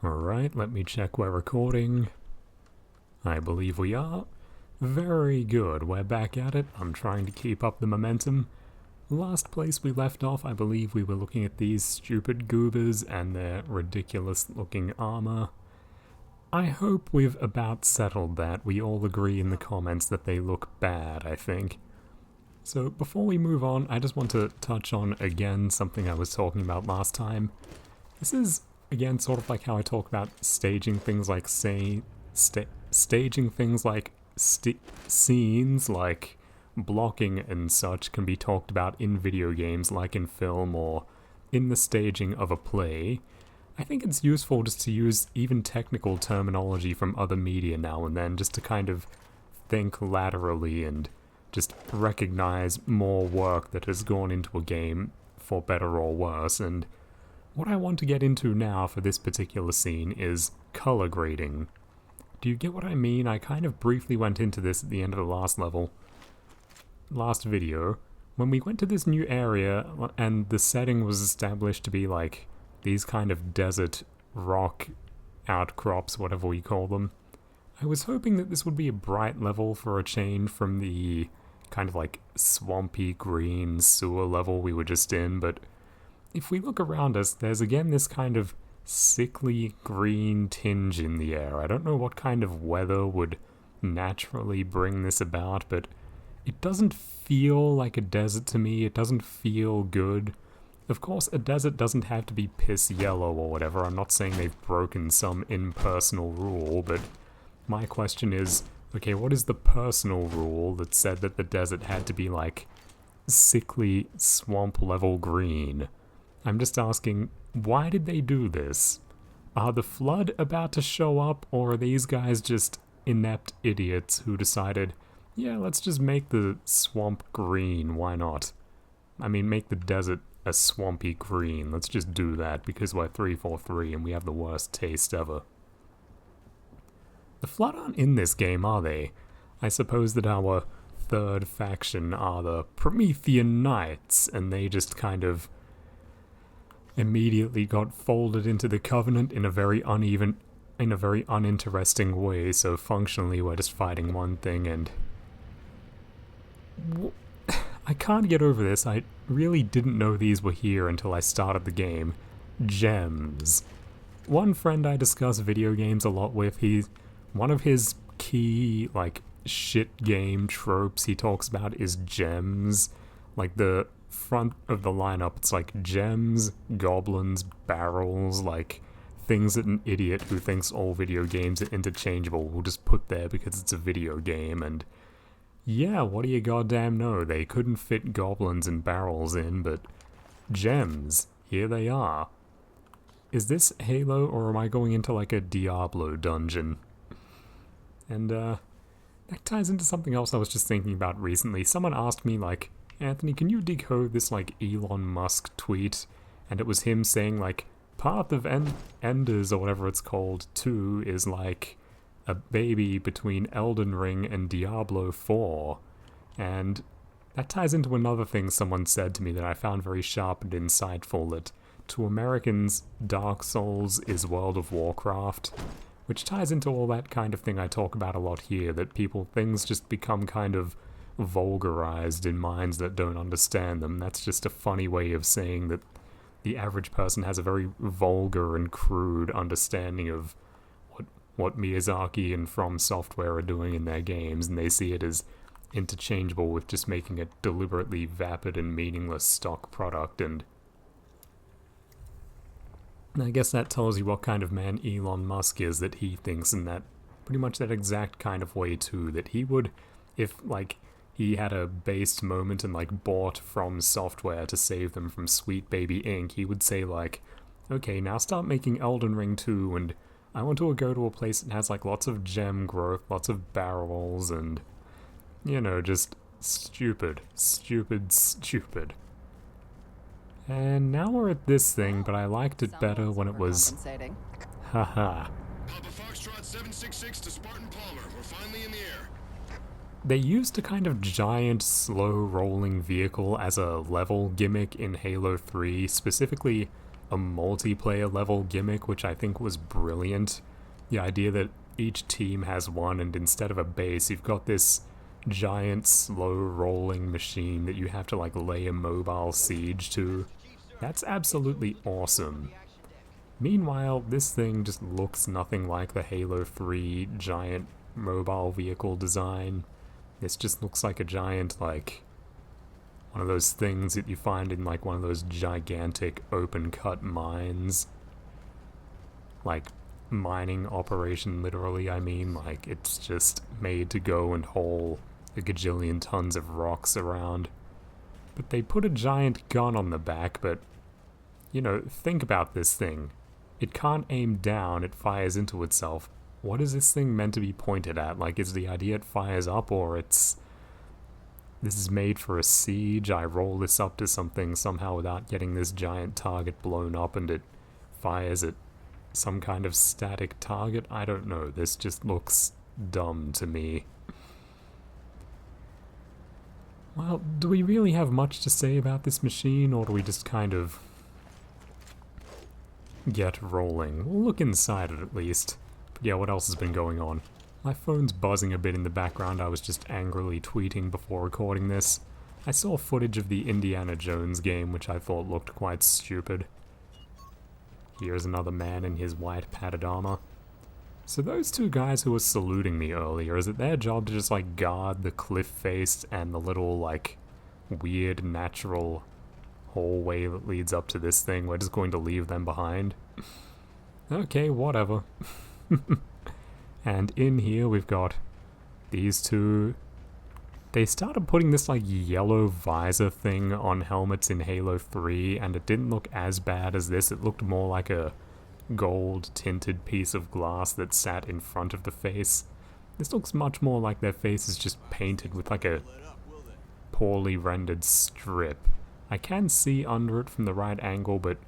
Alright, let me check we're recording. I believe we are. Very good, we're back at it. I'm trying to keep up the momentum. Last place we left off, I believe we were looking at these stupid goobers and their ridiculous looking armor. I hope we've about settled that. We all agree in the comments that they look bad, I think. So before we move on, I just want to touch on again something I was talking about last time. This is, again, sort of like how I talk about staging things like scenes, like blocking and such can be talked about in video games like in film or in the staging of a play. I think it's useful just to use even technical terminology from other media now and then just to kind of think laterally and just recognize more work that has gone into a game for better or worse. And what I want to get into now for this particular scene is color grading. Do you get what I mean? I kind of briefly went into this at the end of the last video. When we went to this new area and the setting was established to be like these kind of desert rock outcrops, whatever we call them, I was hoping that this would be a bright level for a change from the kind of like swampy green sewer level we were just in, but if we look around us, there's again this kind of sickly green tinge in the air. I don't know what kind of weather would naturally bring this about, but it doesn't feel like a desert to me. It doesn't feel good. Of course, a desert doesn't have to be piss yellow or whatever. I'm not saying they've broken some impersonal rule, but my question is, okay, what is the personal rule that said that the desert had to be like sickly swamp level green? I'm just asking, why did they do this? Are the Flood about to show up, or are these guys just inept idiots who decided, yeah, let's just make the swamp green, why not? I mean, make the desert a swampy green, let's just do that because we're 343 and we have the worst taste ever. The Flood aren't in this game, are they? I suppose that our third faction are the Promethean Knights, and they just kind of immediately got folded into the Covenant in a very uninteresting way, so functionally we're just fighting one thing and... I can't get over this. I really didn't know these were here until I started the game. Gems. One friend I discuss video games a lot with, one of his key, like, shit game tropes he talks about is gems. Like, the front of the lineup, it's like gems, goblins, barrels, like things that an idiot who thinks all video games are interchangeable will just put there because it's a video game. And yeah, what do you goddamn know, they couldn't fit goblins and barrels in, but gems, here they are. Is this Halo, or am I going into like a Diablo dungeon? And that ties into something else I was just thinking about recently. Someone asked me like, Anthony, can you decode this, like, Elon Musk tweet? And it was him saying, like, Path of Enders, or whatever it's called, 2 is, like, a baby between Elden Ring and Diablo 4. And that ties into another thing someone said to me that I found very sharp and insightful, that to Americans, Dark Souls is World of Warcraft, which ties into all that kind of thing I talk about a lot here, that things just become kind of vulgarized in minds that don't understand them. That's just a funny way of saying that the average person has a very vulgar and crude understanding of what Miyazaki and From Software are doing in their games, and they see it as interchangeable with just making a deliberately vapid and meaningless stock product. And I guess that tells you what kind of man Elon Musk is, that he thinks in that pretty much that exact kind of way too, that he would, if like he had a based moment and like bought From Software to save them from Sweet Baby Inc., he would say like, okay, now start making Elden Ring 2, and I want to go to a place that has like lots of gem growth, lots of barrels, and, you know, just stupid. And now we're at this thing, but I liked it better when it was... Haha. Papa Foxtrot 766 to Spartan Palmer. We're finally in the air. They used a kind of giant, slow-rolling vehicle as a level gimmick in Halo 3, specifically a multiplayer level gimmick, which I think was brilliant. The idea that each team has one, and instead of a base, you've got this giant, slow rolling machine that you have to like lay a mobile siege to. That's absolutely awesome. Meanwhile, this thing just looks nothing like the Halo 3 giant mobile vehicle design. This just looks like a giant, like, one of those things that you find in like one of those gigantic open cut mines. Like, mining operation literally, I mean, like, it's just made to go and haul a gajillion tons of rocks around. But they put a giant gun on the back, but, you know, think about this thing. It can't aim down, it fires into itself. What is this thing meant to be pointed at? Like, is the idea it fires up, or it's... This is made for a siege, I roll this up to something somehow without getting this giant target blown up and it fires at some kind of static target? I don't know, this just looks dumb to me. Well, do we really have much to say about this machine, or do we just kind of get rolling? We'll look inside it at least. But yeah, what else has been going on? My phone's buzzing a bit in the background. I was just angrily tweeting before recording this. I saw footage of the Indiana Jones game, which I thought looked quite stupid. Here's another man in his white padded armor. So those two guys who were saluting me earlier, is it their job to just like guard the cliff face and the little like weird natural hallway that leads up to this thing? We're just going to leave them behind? Okay, whatever. And in here we've got these two. They started putting this like yellow visor thing on helmets in Halo 3, and it didn't look as bad as this. It looked more like a gold tinted piece of glass that sat in front of the face. This looks much more like their face is just painted with like a poorly rendered strip. I can see under it from the right angle, but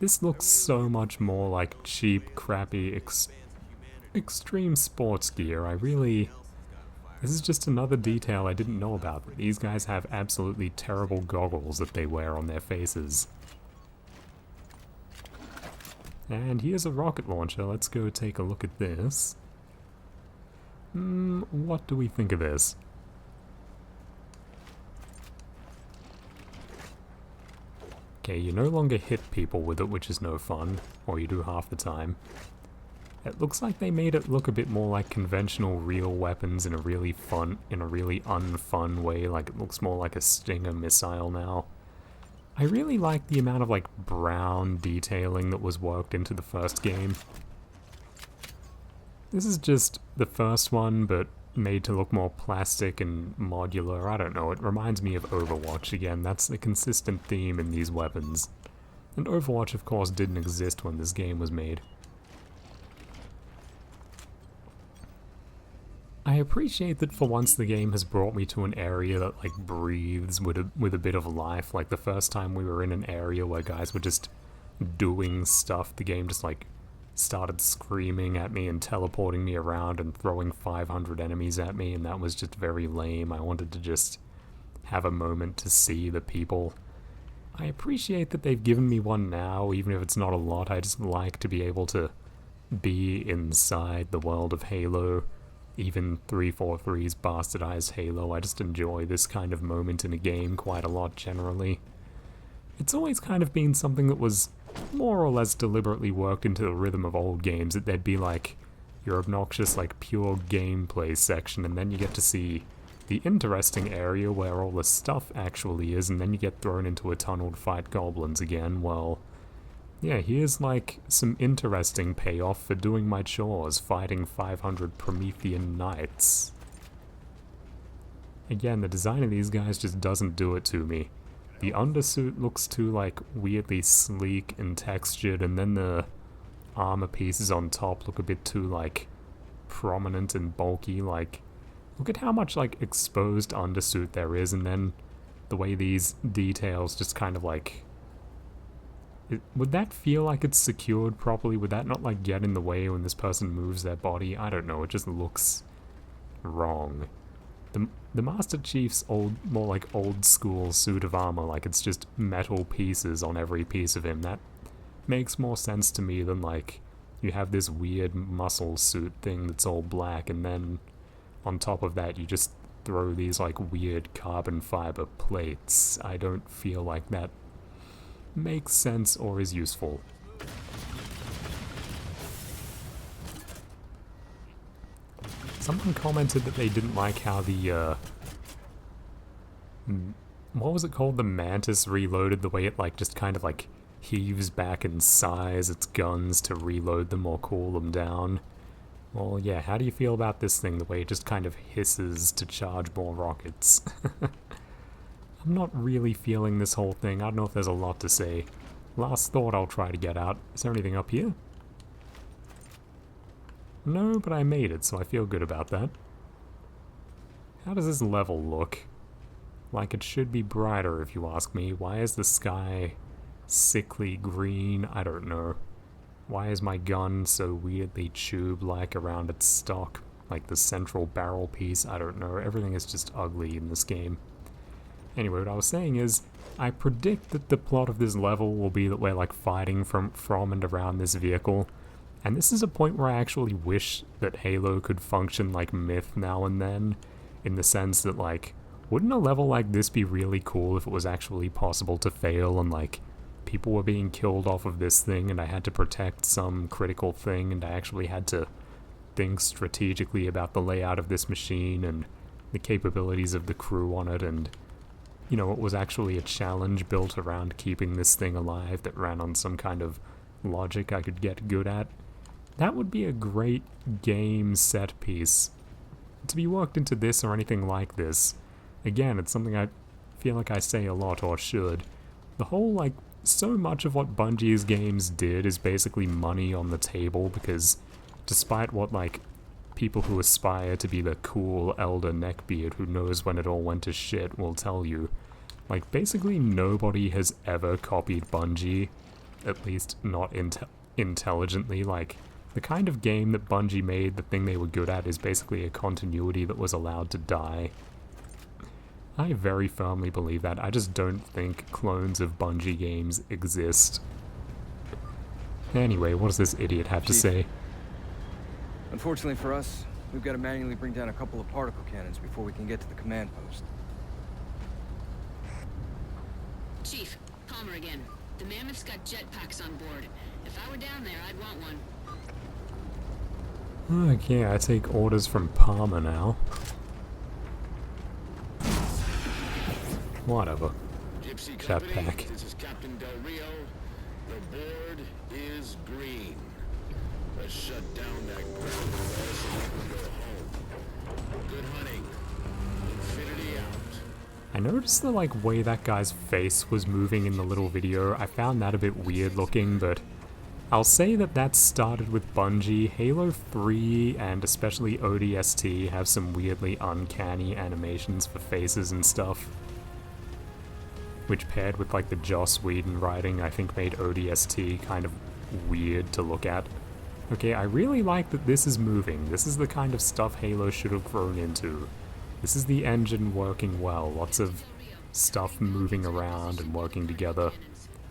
this looks so much more like cheap, crappy, extreme sports gear. This is just another detail I didn't know about. These guys have absolutely terrible goggles that they wear on their faces. And here's a rocket launcher. Let's go take a look at this. What do we think of this? Okay, you no longer hit people with it, which is no fun. Or you do half the time. It looks like they made it look a bit more like conventional real weapons in a really unfun way. Like, it looks more like a Stinger missile now. I really like the amount of like brown detailing that was worked into the first game. This is just the first one, but made to look more plastic and modular. I don't know, it reminds me of Overwatch again. That's the consistent theme in these weapons. And Overwatch, of course, didn't exist when this game was made. I appreciate that for once the game has brought me to an area that like breathes with a bit of life. Like the first time we were in an area where guys were just doing stuff, the game just like started screaming at me and teleporting me around and throwing 500 enemies at me, and that was just very lame. I wanted to just have a moment to see the people. I appreciate that they've given me one now, even if it's not a lot. I just like to be able to be inside the world of Halo. Even 343's bastardized Halo, I just enjoy this kind of moment in a game quite a lot generally. It's always kind of been something that was more or less deliberately worked into the rhythm of old games, that there'd be like your obnoxious like pure gameplay section, and then you get to see the interesting area where all the stuff actually is, and then you get thrown into a tunnel to fight goblins again. Well, yeah, here's like some interesting payoff for doing my chores, fighting 500 Promethean knights. Again, the design of these guys just doesn't do it to me. The undersuit looks too like weirdly sleek and textured, and then the armor pieces on top look a bit too like prominent and bulky. Like, look at how much like exposed undersuit there is, and then the way these details just kind of like... Would that feel like it's secured properly? Would that not like get in the way when this person moves their body? I don't know, it just looks wrong. The Master Chief's more like old school suit of armor, like it's just metal pieces on every piece of him. That makes more sense to me than like you have this weird muscle suit thing that's all black, and then on top of that you just throw these like weird carbon fiber plates. I don't feel like that makes sense or is useful. Someone commented that they didn't like how the what was it called? The Mantis Reloaded, the way it like just kind of like heaves back in size its guns to reload them or cool them down. Well, yeah, how do you feel about this thing, the way it just kind of hisses to charge more rockets? I'm not really feeling this whole thing. I don't know if there's a lot to say. Last thought I'll try to get out. Is there anything up here? No, but I made it, so I feel good about that. How does this level look? Like it should be brighter, if you ask me. Why is the sky sickly green? I don't know. Why is my gun so weirdly tube-like around its stock? Like the central barrel piece? I don't know. Everything is just ugly in this game. Anyway, what I was saying is, I predict that the plot of this level will be that we're like fighting from and around this vehicle. And this is a point where I actually wish that Halo could function like Myth now and then, in the sense that like, wouldn't a level like this be really cool if it was actually possible to fail and like, people were being killed off of this thing and I had to protect some critical thing and I actually had to think strategically about the layout of this machine and the capabilities of the crew on it, and you know, it was actually a challenge built around keeping this thing alive that ran on some kind of logic I could get good at. That would be a great game set piece. To be worked into this or anything like this, again, it's something I feel like I say a lot, or should. The whole, like, so much of what Bungie's games did is basically money on the table, because despite what, like, people who aspire to be the cool elder neckbeard who knows when it all went to shit will tell you, like, basically nobody has ever copied Bungie, at least not intelligently. Like, the kind of game that Bungie made, the thing they were good at, is basically a continuity that was allowed to die. I very firmly believe that. I just don't think clones of Bungie games exist. Anyway, what does this idiot have to say? Unfortunately for us, we've got to manually bring down a couple of particle cannons before we can get to the command post. Chief, Palmer again. The Mammoth's got jetpacks on board. If I were down there, I'd want one. Okay, I take orders from Palmer now. Whatever. Gypsy Company, Jetpack. this is Captain Del Rio. The board is green. Let's shut down that ground war so we can go home. Good hunting. Infinity out. I noticed the like way that guy's face was moving in the little video. I found that a bit weird looking, but I'll say that that started with Bungie. Halo 3 and especially ODST have some weirdly uncanny animations for faces and stuff, which paired with like the Joss Whedon writing I think made ODST kind of weird to look at. Okay, I really like that this is moving. This is the kind of stuff Halo should have grown into. This is the engine working well, lots of stuff moving around and working together,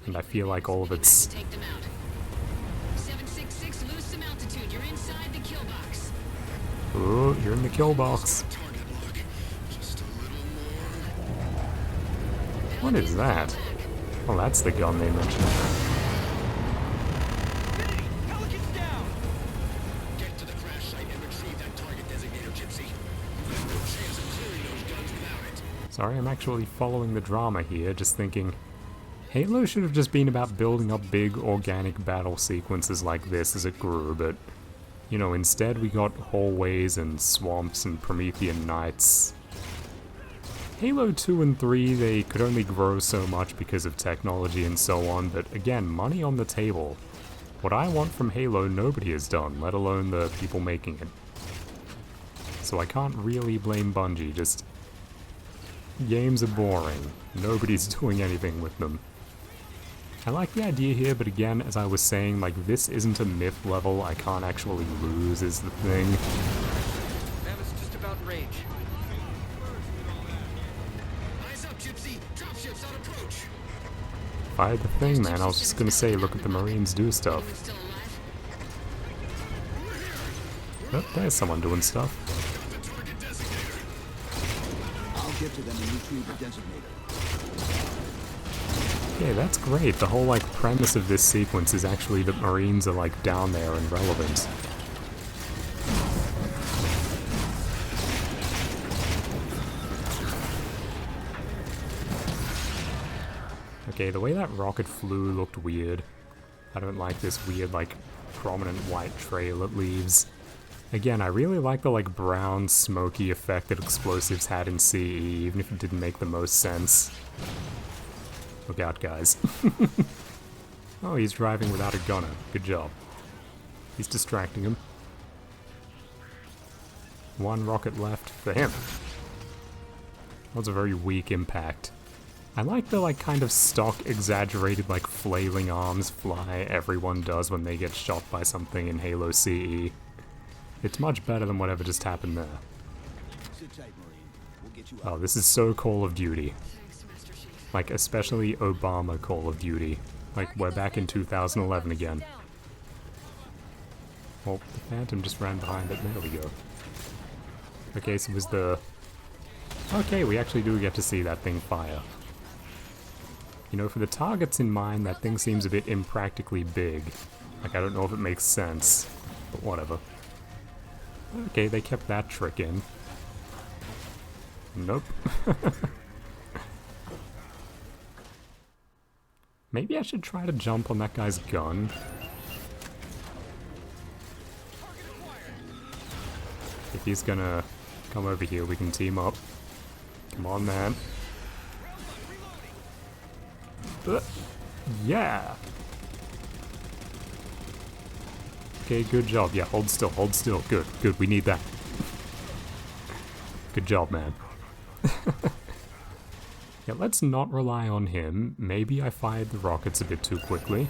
and I feel like all of it's... Take them out. 766, lose some altitude. You're inside the kill box. Oh, you're in the kill box. Target lock. Just a little more. What is that? Well, that's the gun they mentioned. Get to the crash site and retrieve that target designator, Gypsy. There's no chance of clearing those guns without it. Sorry, I'm actually following the drama here, just thinking... Halo should have just been about building up big organic battle sequences like this as it grew, but... You know, instead we got hallways and swamps and Promethean nights. Halo 2 and 3, they could only grow so much because of technology and so on, but again, money on the table. What I want from Halo nobody has done, let alone the people making it. So I can't really blame Bungie, just... Games are boring. Nobody's doing anything with them. I like the idea here, but again, as I was saying, like, this isn't a myth level, I can't actually lose is the thing. Mammoth's just about in range. Eyes up, Gypsy. Dropships on approach. If fired the thing, man. I was just gonna say, look at the Marines do stuff. Still alive? Oh, there's someone doing stuff. I'll get to them and retrieve the designator. Yeah, that's great. The whole, like, premise of this sequence is actually that Marines are, like, down there and relevant. Okay, the way that rocket flew looked weird. I don't like this weird, like, prominent white trail it leaves. Again, I really like the, like, brown, smoky effect that explosives had in CE, even if it didn't make the most sense. Look out, guys. Oh, he's driving without a gunner. Good job. He's distracting him. One rocket left for him. That was a very weak impact. I like the, like, kind of stock, exaggerated, like, flailing arms fly everyone does when they get shot by something in Halo CE. It's much better than whatever just happened there. Sit tight, Marine. We'll get you Oh, out. this is so Call of Duty. Thanks, Master Chief. Like, especially Obama Call of Duty. Like, we're back in 2011 again. Well, the Phantom just ran behind it. There we go. Okay, so was the... Okay, we actually do get to see that thing fire. You know, for the targets in mind, that thing seems a bit impractically big. Like, I don't know if it makes sense, but whatever. Okay, they kept that trick in. Nope. Maybe I should try to jump on that guy's gun. If he's gonna come over here, we can team up. Come on, man. Yeah! Okay, good job. Yeah, hold still, hold still. Good, good, we need that. Good job, man. Yeah, let's not rely on him. Maybe I fired the rockets a bit too quickly.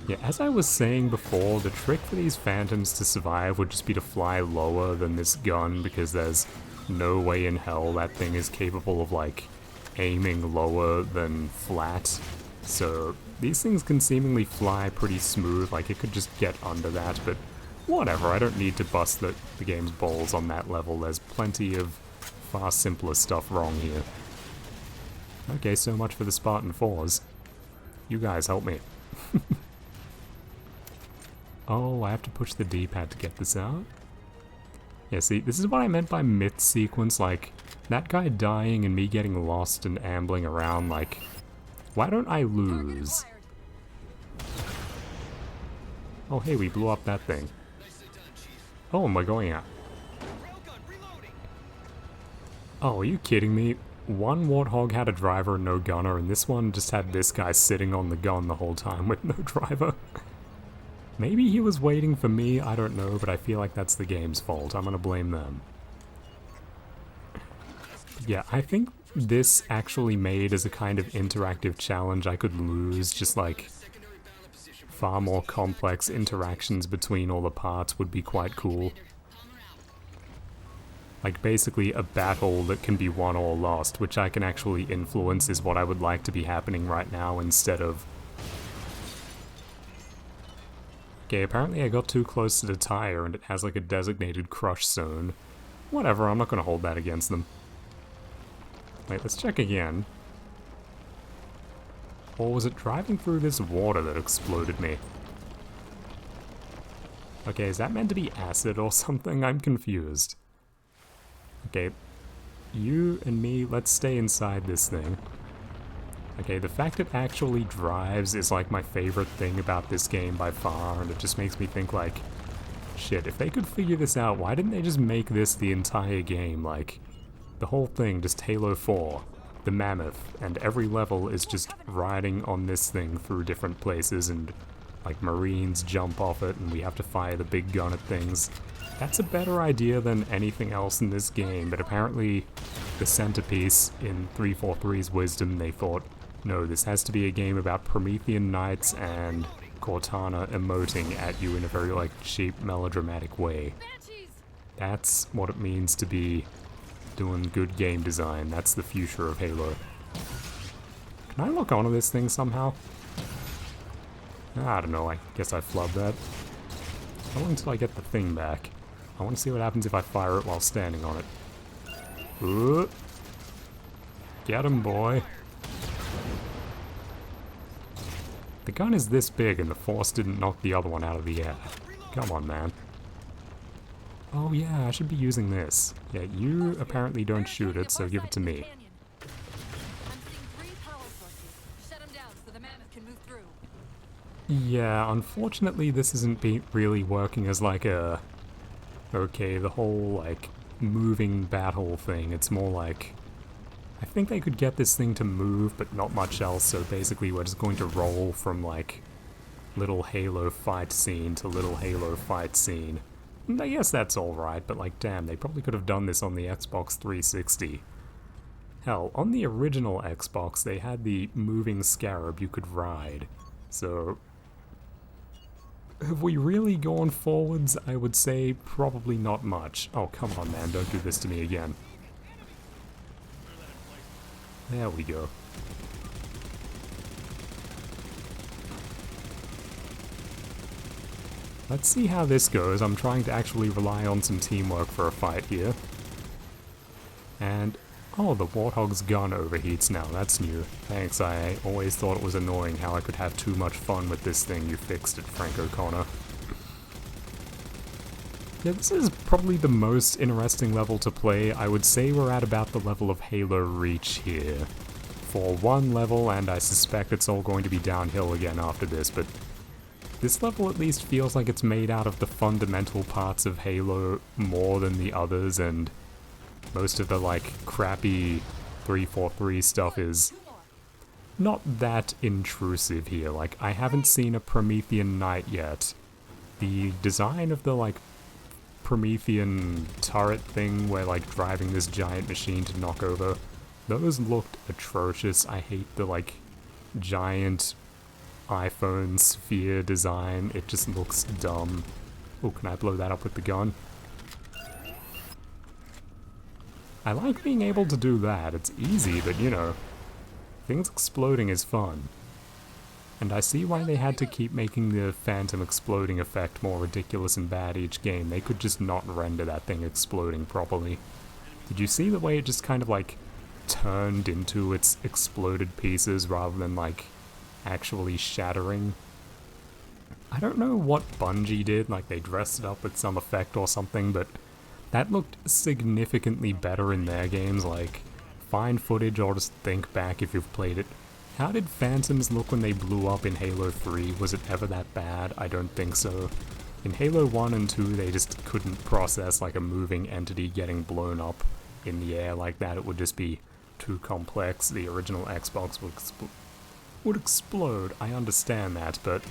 Yeah, as I was saying before, the trick for these Phantoms to survive would just be to fly lower than this gun, because there's no way in hell that thing is capable of, like, aiming lower than flat. So these things can seemingly fly pretty smooth, like it could just get under that, but whatever, I don't need to bust the game's balls on that level. There's plenty of far simpler stuff wrong here. Okay, so much for the Spartan 4s. You guys help me. Oh, I have to push the D-pad to get this out? Yeah, see, this is what I meant by myth sequence, like, that guy dying and me getting lost and ambling around, like, why don't I lose? Oh, hey, we blew up that thing. Oh, am I going out? Oh, are you kidding me? One Warthog had a driver and no gunner, and this one just had this guy sitting on the gun the whole time with no driver. Maybe he was waiting for me, I don't know, but I feel like that's the game's fault. I'm gonna blame them. Yeah, I think this actually made as a kind of interactive challenge I could lose, just like far more complex interactions between all the parts would be quite cool. Like basically a battle that can be won or lost, which I can actually influence is what I would like to be happening right now instead of... Okay, apparently I got too close to the tire and it has like a designated crush zone. Whatever, I'm not gonna hold that against them. Wait, let's check again. Or was it driving through this water that exploded me? Okay, is that meant to be acid or something? I'm confused. Okay, you and me, let's stay inside this thing. Okay, the fact it actually drives is like my favorite thing about this game by far, and it just makes me think like, shit, if they could figure this out, why didn't they just make this the entire game? Like, the whole thing, just Halo 4, the Mammoth, and every level is just riding on this thing through different places, and like Marines jump off it, and we have to fire the big gun at things. That's a better idea than anything else in this game, but apparently the centerpiece in 343's wisdom, they thought, no, this has to be a game about Promethean Knights and Cortana emoting at you in a very, like, cheap, melodramatic way. That's what it means to be doing good game design. That's the future of Halo. Can I lock onto this thing somehow? I don't know, I guess I flubbed that. How long till I get the thing back? I want to see what happens if I fire it while standing on it. Ooh. Get him, boy. The gun is this big and the force didn't knock the other one out of the air. Come on, man. Oh yeah, I should be using this. Yeah, you apparently don't shoot it, so give it to me. Yeah, unfortunately this isn't really working as like a... Okay, the whole, like, moving battle thing. It's more like... I think they could get this thing to move, but not much else, so basically we're just going to roll from, like, little Halo fight scene to little Halo fight scene. And I guess that's alright, but like, damn, they probably could have done this on the Xbox 360. Hell, on the original Xbox, they had the moving scarab you could ride. So... have we really gone forwards? I would say probably not much. Oh, come on, man, don't do this to me again. There we go. Let's see how this goes. I'm trying to actually rely on some teamwork for a fight here. And, oh, the Warthog's gun overheats now. That's new. Thanks, I always thought it was annoying how I could have too much fun with this thing. You fixed it, Frank O'Connor. Yeah, this is probably the most interesting level to play. I would say we're at about the level of Halo Reach here. For one level, and I suspect it's all going to be downhill again after this, but this level at least feels like it's made out of the fundamental parts of Halo more than the others, and most of the, like, crappy 343 stuff is not that intrusive here. Like, I haven't seen a Promethean Knight yet. The design of the, like, Promethean turret thing where, like, driving this giant machine to knock over, those looked atrocious. I hate the, like, giant iPhone sphere design. It just looks dumb. Oh, can I blow that up with the gun? I like being able to do that. It's easy, but you know, things exploding is fun. And I see why they had to keep making the phantom exploding effect more ridiculous and bad each game. They could just not render that thing exploding properly. Did you see the way it just kind of like turned into its exploded pieces rather than like actually shattering? I don't know what Bungie did, like they dressed it up with some effect or something, but that looked significantly better in their games. Like, find footage or just think back if you've played it. How did Phantoms look when they blew up in Halo 3? Was it ever that bad? I don't think so. In Halo 1 and 2, they just couldn't process like a moving entity getting blown up in the air like that. It would just be too complex. The original Xbox would explode. I understand that, but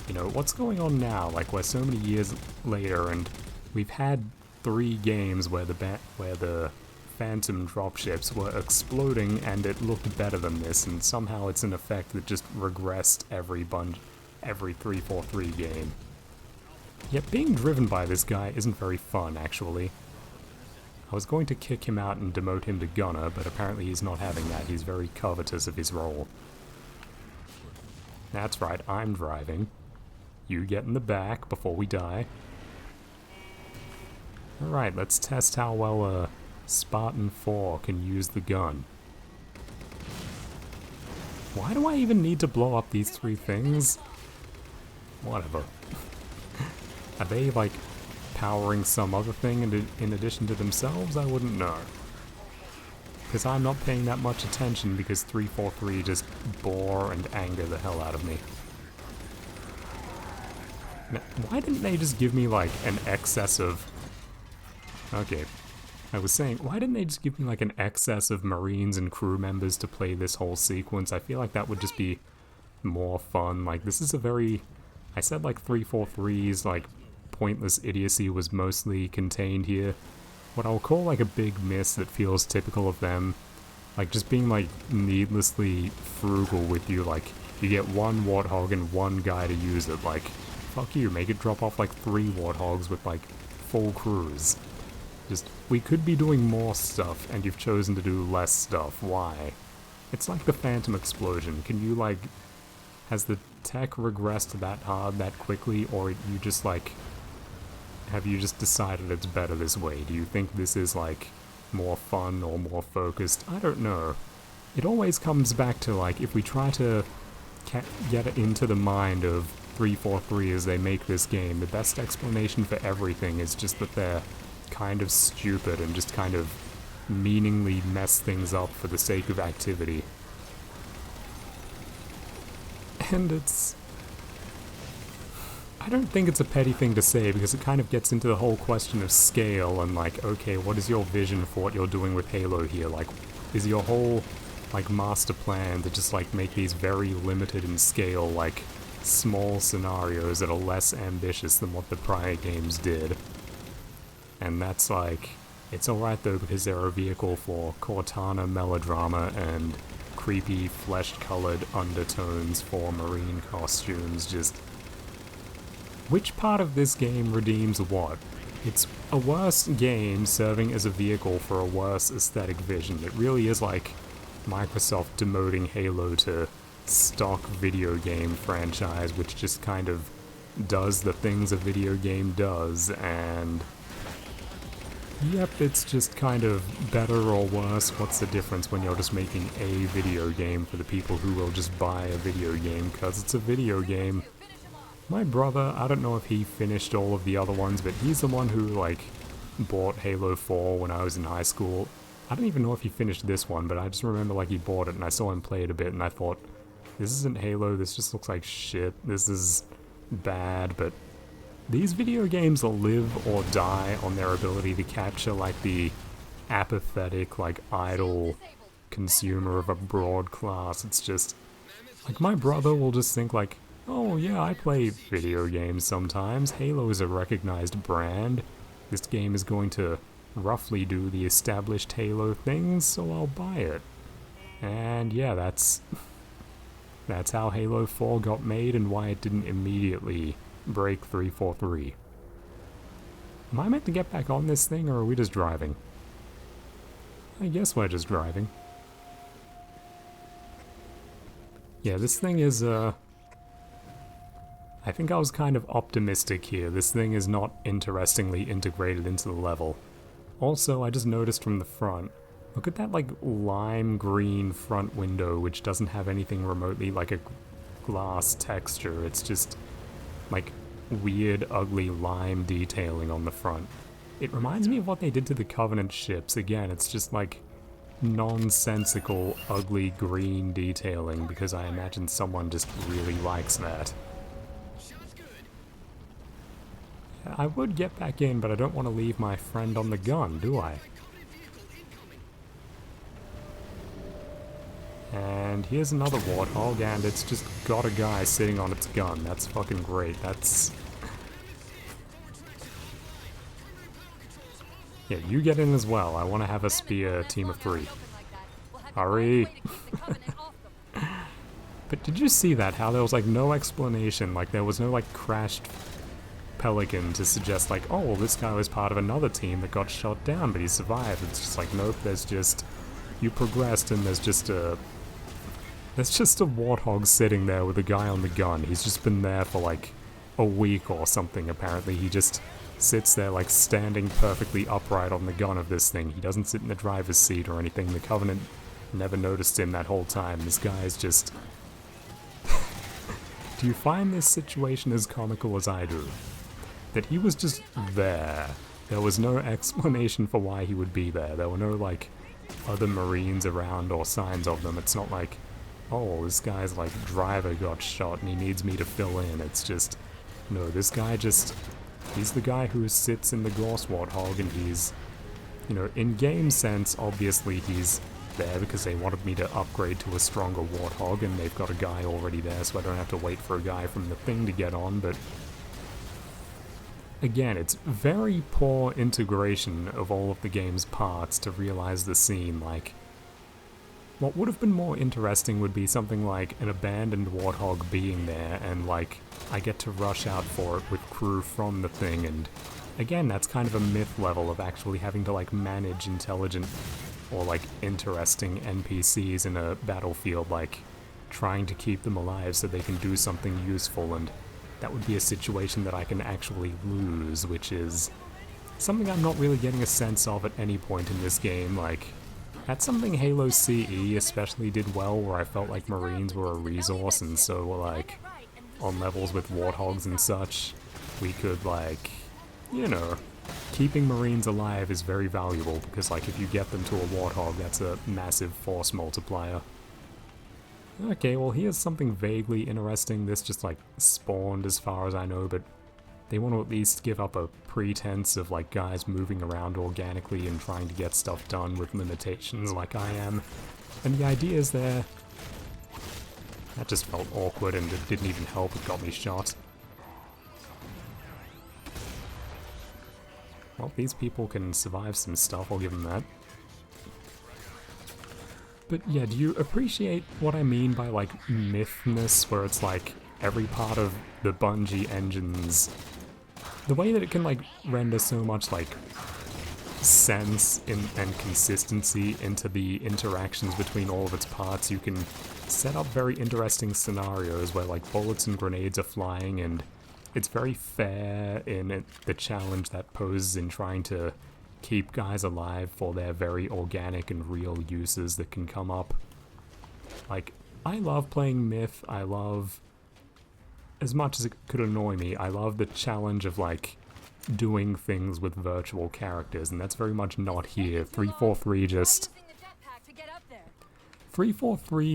you know, what's going on now? Like, we're so many years later and we've had 3 games where the Phantom dropships were exploding and it looked better than this, and somehow it's an effect that just regressed every 343 game. Yet being driven by this guy isn't very fun, actually. I was going to kick him out and demote him to Gunner, but apparently he's not having that. He's very covetous of his role. That's right, I'm driving. You get in the back before we die. Alright, let's test how well a Spartan 4 can use the gun. Why do I even need to blow up these 3 things? Whatever. Are they, like, powering some other thing in addition to themselves? I wouldn't know. Because I'm not paying that much attention because 343 just bore and anger the hell out of me. Now, why didn't they just give me, like, an excess of... Okay. I was saying, why didn't they just give me, like, an excess of Marines and crew members to play this whole sequence? I feel like that would just be more fun. Like, this is a very... I said, like, 343's, like, pointless idiocy was mostly contained here. What I'll call, like, a big miss that feels typical of them. Like, just being, like, needlessly frugal with you. Like, you get 1 Warthog and 1 guy to use it. Like, fuck you, make it drop off, like, 3 Warthogs with, like, full crews. Just, we could be doing more stuff, and you've chosen to do less stuff. Why? It's like the Phantom Explosion. Can you, like... Has the tech regressed that hard, that quickly, or you just, like... Have you just decided it's better this way? Do you think this is, like, more fun or more focused? I don't know. It always comes back to, like, if we try to get it into the mind of 343 as they make this game, the best explanation for everything is just that they're kind of stupid and just kind of meaningly mess things up for the sake of activity. And it's... I don't think it's a petty thing to say, because it kind of gets into the whole question of scale and, like, okay, what is your vision for what you're doing with Halo here? Like, is your whole, like, master plan to just, like, make these very limited in scale, like, small scenarios that are less ambitious than what the prior games did? And that's, like, it's alright though, because they're a vehicle for Cortana melodrama and creepy flesh-colored undertones for Marine costumes. Just... which part of this game redeems what? It's a worse game serving as a vehicle for a worse aesthetic vision. It really is like Microsoft demoting Halo to stock video game franchise, which just kind of does the things a video game does, and... yep, it's just kind of better or worse. What's the difference when you're just making a video game for the people who will just buy a video game because it's a video game? My brother, I don't know if he finished all of the other ones, but he's the one who, like, bought Halo 4 when I was in high school. I don't even know if he finished this one, but I just remember, like, he bought it and I saw him play it a bit and I thought, this isn't Halo, this just looks like shit, this is bad, but these video games live or die on their ability to capture, like, the apathetic, like, idle consumer of a broad class. It's just, like, my brother will just think, like, oh yeah, I play video games sometimes. Halo is a recognized brand. This game is going to roughly do the established Halo things, so I'll buy it. And yeah, that's how Halo 4 got made and why it didn't immediately break 343. Am I meant to get back on this thing, or are we just driving? I guess we're just driving. Yeah, this thing is, I think I was kind of optimistic here. This thing is not interestingly integrated into the level. Also, I just noticed from the front, look at that, like, lime green front window, which doesn't have anything remotely like a glass texture. It's just, like, weird, ugly lime detailing on the front. It reminds me of what they did to the Covenant ships. Again, it's just, like, nonsensical, ugly green detailing, because I imagine someone just really likes that. I would get back in, but I don't want to leave my friend on the gun, do I? And here's another Warthog, and it's just got a guy sitting on its gun. That's fucking great. That's... yeah, you get in as well. I want to have us be a team of 3. Hurry! But did you see that? How there was, like, no explanation. Like, there was no, like, crashed Pelican to suggest, like, oh, well, this guy was part of another team that got shot down, but he survived. It's just like, nope, there's just... you progressed and there's just a Warthog sitting there with a guy on the gun. He's just been there for, like, a week or something, apparently. He just sits there, like, standing perfectly upright on the gun of this thing. He doesn't sit in the driver's seat or anything. The Covenant never noticed him that whole time. This guy is just... Do you find this situation as comical as I do? That he was just there. There was no explanation for why he would be there. There were no, like, other Marines around or signs of them. It's not like, oh, this guy's, like, driver got shot and he needs me to fill in. It's just, no, this guy just, he's the guy who sits in the Gorse Warthog, and he's, you know, in game sense, obviously he's there because they wanted me to upgrade to a stronger Warthog, and they've got a guy already there, so I don't have to wait for a guy from the thing to get on, but... again, it's very poor integration of all of the game's parts to realize the scene. Like, what would have been more interesting would be something like an abandoned Warthog being there, and, like, I get to rush out for it with crew from the thing, and again, that's kind of a myth level of actually having to, like, manage intelligent or like interesting NPCs in a battlefield, like trying to keep them alive so they can do something useful, and that would be a situation that I can actually lose, which is something I'm not really getting a sense of at any point in this game. Like, that's something Halo CE especially did well, where I felt like Marines were a resource, and so like on levels with Warthogs and such, we could like, you know, keeping Marines alive is very valuable, because like if you get them to a Warthog, that's a massive force multiplier. Okay, well here's something vaguely interesting. This just like spawned as far as I know, but they want to at least give up a pretense of like guys moving around organically and trying to get stuff done with limitations like I am. And the idea is there. That just felt awkward and it didn't even help, it got me shot. Well, these people can survive some stuff, I'll give them that. But yeah, do you appreciate what I mean by like mythness, where it's like every part of the Bungie engines, the way that it can like render so much like sense and consistency into the interactions between all of its parts? You can set up very interesting scenarios where like bullets and grenades are flying, and it's very fair in the challenge that poses in trying to keep guys alive for their very organic and real uses that can come up. Like, I love playing Myth. I love, as much as it could annoy me, I love the challenge of like doing things with virtual characters, and that's very much not here. 343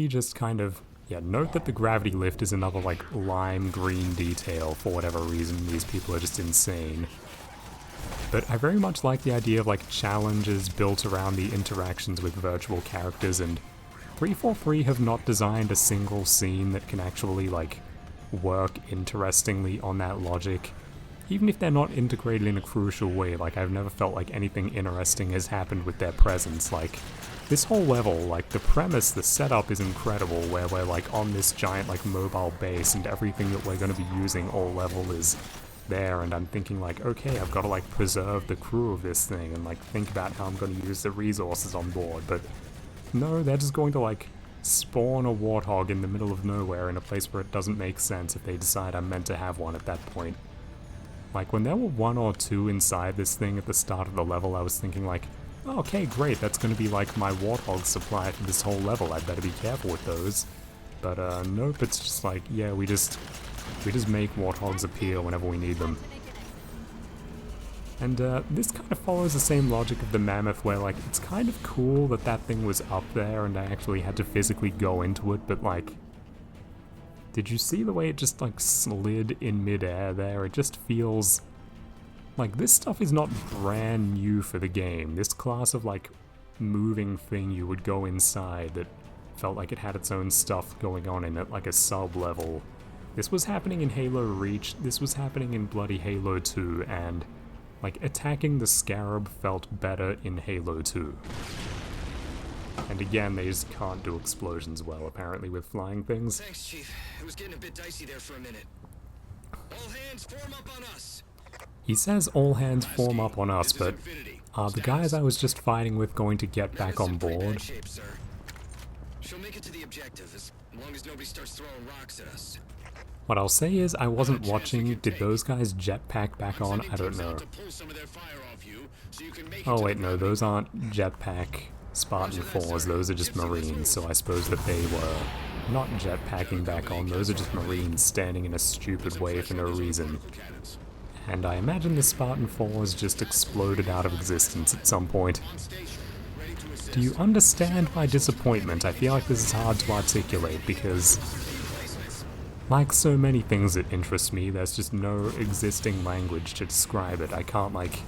just kind of, yeah, note that the gravity lift is another like lime green detail for whatever reason. These people are just insane. But I very much like the idea of like challenges built around the interactions with virtual characters, and 343 have not designed a single scene that can actually like work interestingly on that logic. Even if they're not integrated in a crucial way, like I've never felt like anything interesting has happened with their presence. Like, this whole level, like the premise, the setup is incredible, where we're like on this giant like mobile base and everything that we're going to be using all level is there, and I'm thinking like, okay, I've got to like preserve the crew of this thing and like think about how I'm going to use the resources on board. But no, they're just going to like spawn a Warthog in the middle of nowhere in a place where it doesn't make sense if they decide I'm meant to have one at that point. Like, when there were one or two inside this thing at the start of the level, I was thinking like, oh, okay, great, that's going to be like my Warthog supply for this whole level, I'd better be careful with those. But nope, it's just like, yeah, we just make Warthogs appear whenever we need them. And this kind of follows the same logic of the Mammoth, where like, it's kind of cool that that thing was up there and I actually had to physically go into it, but like, did you see the way it just like slid in midair there? It just feels like this stuff is not brand new for the game. This class of like moving thing you would go inside that felt like it had its own stuff going on in it, like a sub-level. This was happening in Halo Reach, this was happening in bloody Halo 2, and like attacking the Scarab felt better in Halo 2. And again, they just can't do explosions well, apparently, with flying things. Thanks, Chief. It was getting a bit dicey there for a minute. All hands form up on us. He says all hands form up on us, but are the guys I was just fighting with going to get back on board? She'll make it to the objective as long as nobody starts throwing rocks at us. What I'll say is, I wasn't watching. Did those guys jetpack back on? I don't know. Oh wait, no, those aren't jetpack Spartan 4s, those are just Marines, so I suppose that they were not jetpacking back on, those are just Marines standing in a stupid way for no reason. And I imagine the Spartan 4s just exploded out of existence at some point. Do you understand my disappointment? I feel like this is hard to articulate because, like so many things that interest me, there's just no existing language to describe it. I can't, like,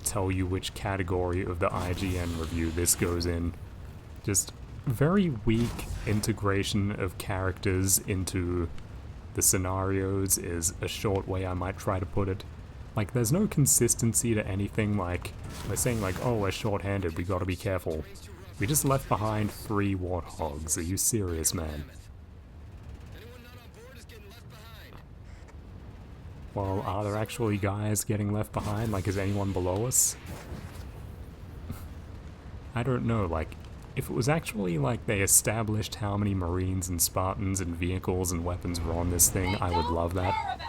tell you which category of the IGN review this goes in. Just very weak integration of characters into the scenarios is a short way I might try to put it. Like, there's no consistency to anything. Like, we're saying like, oh, we're short-handed, we gotta be careful. We just left behind 3 Warthogs, are you serious, man? Well, are there actually guys getting left behind? Like, is anyone below us? I don't know, like, if it was actually like they established how many Marines and Spartans and vehicles and weapons were on this thing, I would love that.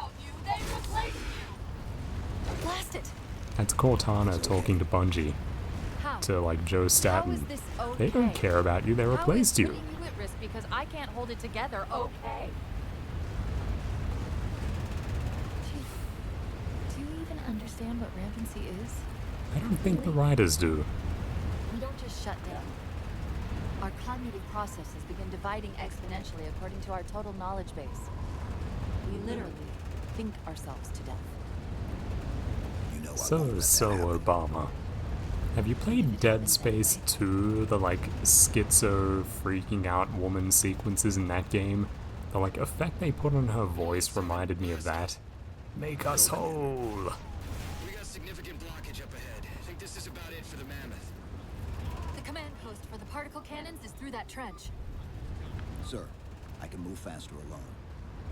Blast it! That's Cortana talking to Bungie, How? to like Joe How is Staten. this okay? They don't care about you, they replaced How you. is putting you at risk because I can't hold it together, okay? Chief, do you even understand what rampancy is? I don't think the writers do. We don't just shut down. Our cognitive processes begin dividing exponentially according to our total knowledge base. We literally think ourselves to death. You know I So, won't let that happen. Obama. Have you played Dead Space 2, the like schizo freaking out woman sequences in that game? The like effect they put on her voice reminded me of that. Make us whole! We got significant blockage up ahead. I think this is about it for the Mammoth. The command post for the particle cannons is through that trench. Sir, I can move faster alone.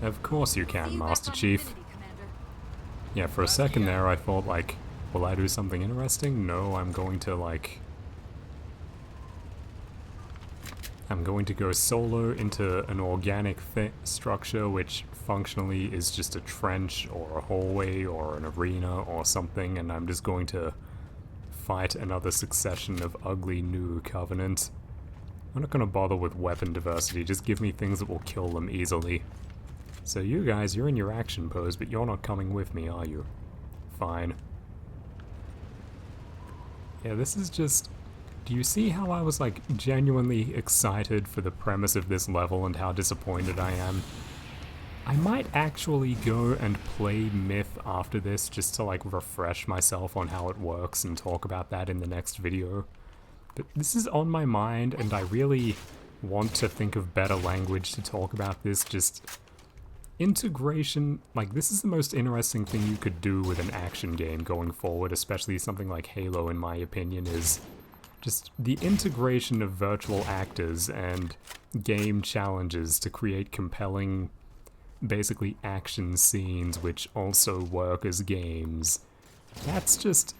Of course you See can, you back Master on Chief. Infinity, Commander. Yeah, for a second there I thought like, will I do something interesting? No, I'm going to like... I'm going to go solo into an organic structure which functionally is just a trench or a hallway or an arena or something, and I'm just going to fight another succession of ugly new Covenant. I'm not going to bother with weapon diversity, just give me things that will kill them easily. So you guys, you're in your action pose, but you're not coming with me, are you? Fine. Yeah, this is just... Do you see how I was, like, genuinely excited for the premise of this level and how disappointed I am? I might actually go and play Myth after this just to, like, refresh myself on how it works and talk about that in the next video. But this is on my mind, and I really want to think of better language to talk about this. Just integration, like, this is the most interesting thing you could do with an action game going forward, especially something like Halo, in my opinion, is just the integration of virtual actors and game challenges to create compelling, basically action scenes which also work as games. That's just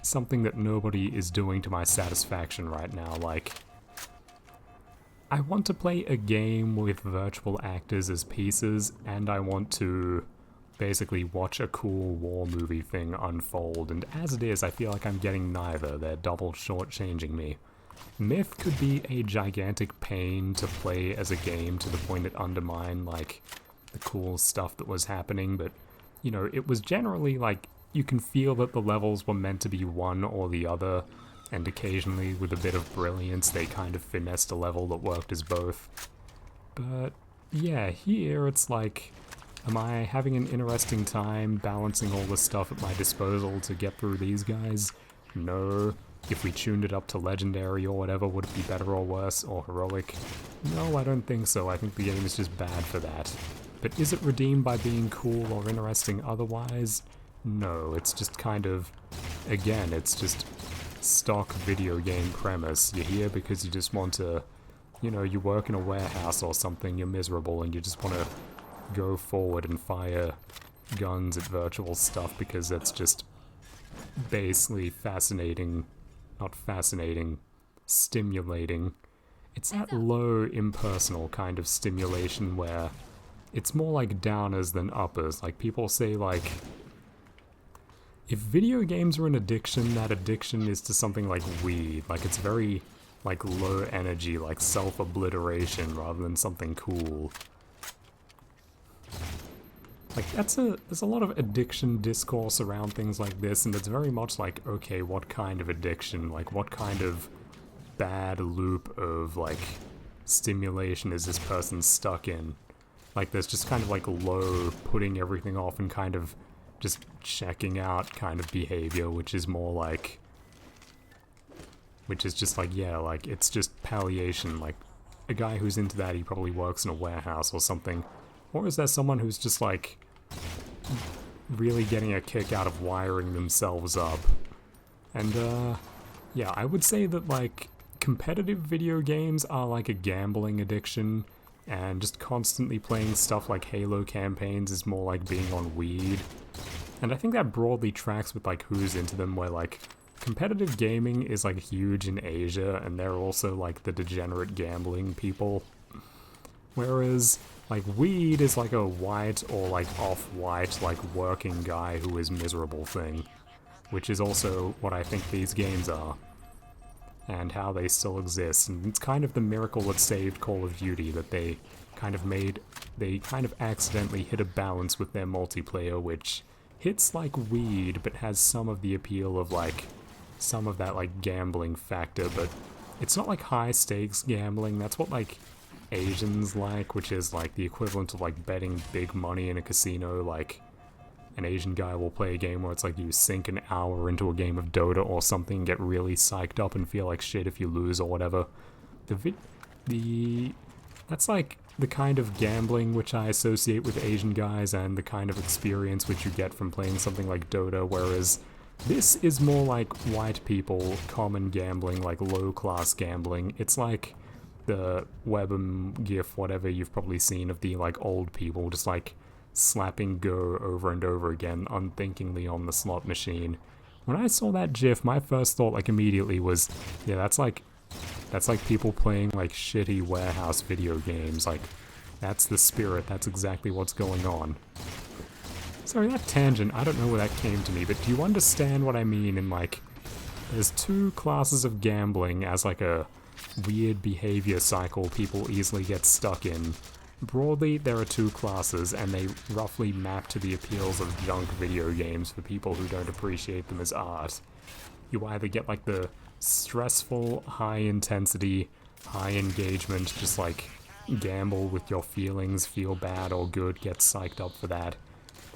something that nobody is doing to my satisfaction right now. Like, I want to play a game with virtual actors as pieces, and I want to basically watch a cool war movie thing unfold, and as it is, I feel like I'm getting neither. They're double shortchanging me. Myth could be a gigantic pain to play as a game to the point it undermined, like, the cool stuff that was happening, but, you know, it was generally, like, you can feel that the levels were meant to be one or the other, and occasionally, with a bit of brilliance, they kind of finessed a level that worked as both. But, yeah, here it's like, am I having an interesting time balancing all the stuff at my disposal to get through these guys? No. If we tuned it up to legendary or whatever, would it be better or worse, or heroic? No, I don't think so. I think the game is just bad for that. But is it redeemed by being cool or interesting otherwise? No, it's just kind of, again, it's just stock video game premise. You're here because you just want to, you know, you work in a warehouse or something, you're miserable, and you just want to go forward and fire guns at virtual stuff because that's just basically fascinating, not fascinating, stimulating. It's that low, impersonal kind of stimulation where it's more like downers than uppers. Like, people say, like, if video games are an addiction, that addiction is to something like weed. Like, it's very, like, low energy, like self-obliteration rather than something cool. Like, there's a lot of addiction discourse around things like this, and it's very much like, okay, what kind of addiction? Like, what kind of bad loop of, like, stimulation is this person stuck in? Like, there's just kind of, like, low, putting everything off and kind of just checking out kind of behavior, which is more like, which is just like, yeah, like, it's just palliation. Like, a guy who's into that, he probably works in a warehouse or something. Or is there someone who's just, like, really getting a kick out of wiring themselves up? And, yeah, I would say that, like, competitive video games are like a gambling addiction, and just constantly playing stuff like Halo campaigns is more like being on weed. And I think that broadly tracks with, like, who's into them, where, like, competitive gaming is like huge in Asia, and they're also like the degenerate gambling people. Whereas like weed is like a white or like off-white like working guy who is miserable thing, which is also what I think these games are, and how they still exist. And it's kind of the miracle that saved Call of Duty, that they kind of accidentally hit a balance with their multiplayer, which hits like weed, but has some of the appeal of like, some of that like gambling factor, but it's not like high stakes gambling. That's what like Asians like, which is like the equivalent of like betting big money in a casino. Like an Asian guy will play a game where it's like you sink an hour into a game of Dota or something and get really psyched up and feel like shit if you lose or whatever. That's like the kind of gambling which I associate with Asian guys, and the kind of experience which you get from playing something like Dota, whereas this is more like white people, common gambling, like low-class gambling. It's like the Webm GIF, whatever you've probably seen of the like old people just like slapping Go over and over again unthinkingly on the slot machine. When I saw that GIF, my first thought like immediately was, yeah, that's like people playing like shitty warehouse video games. Like, that's the spirit, that's exactly what's going on. Sorry, that tangent, I don't know where that came to me, but do you understand what I mean in like, there's two classes of gambling as like a weird behavior cycle people easily get stuck in. Broadly, there are two classes, and they roughly map to the appeals of junk video games for people who don't appreciate them as art. You either get like the stressful, high intensity, high engagement, just like gamble with your feelings, feel bad or good, get psyched up for that.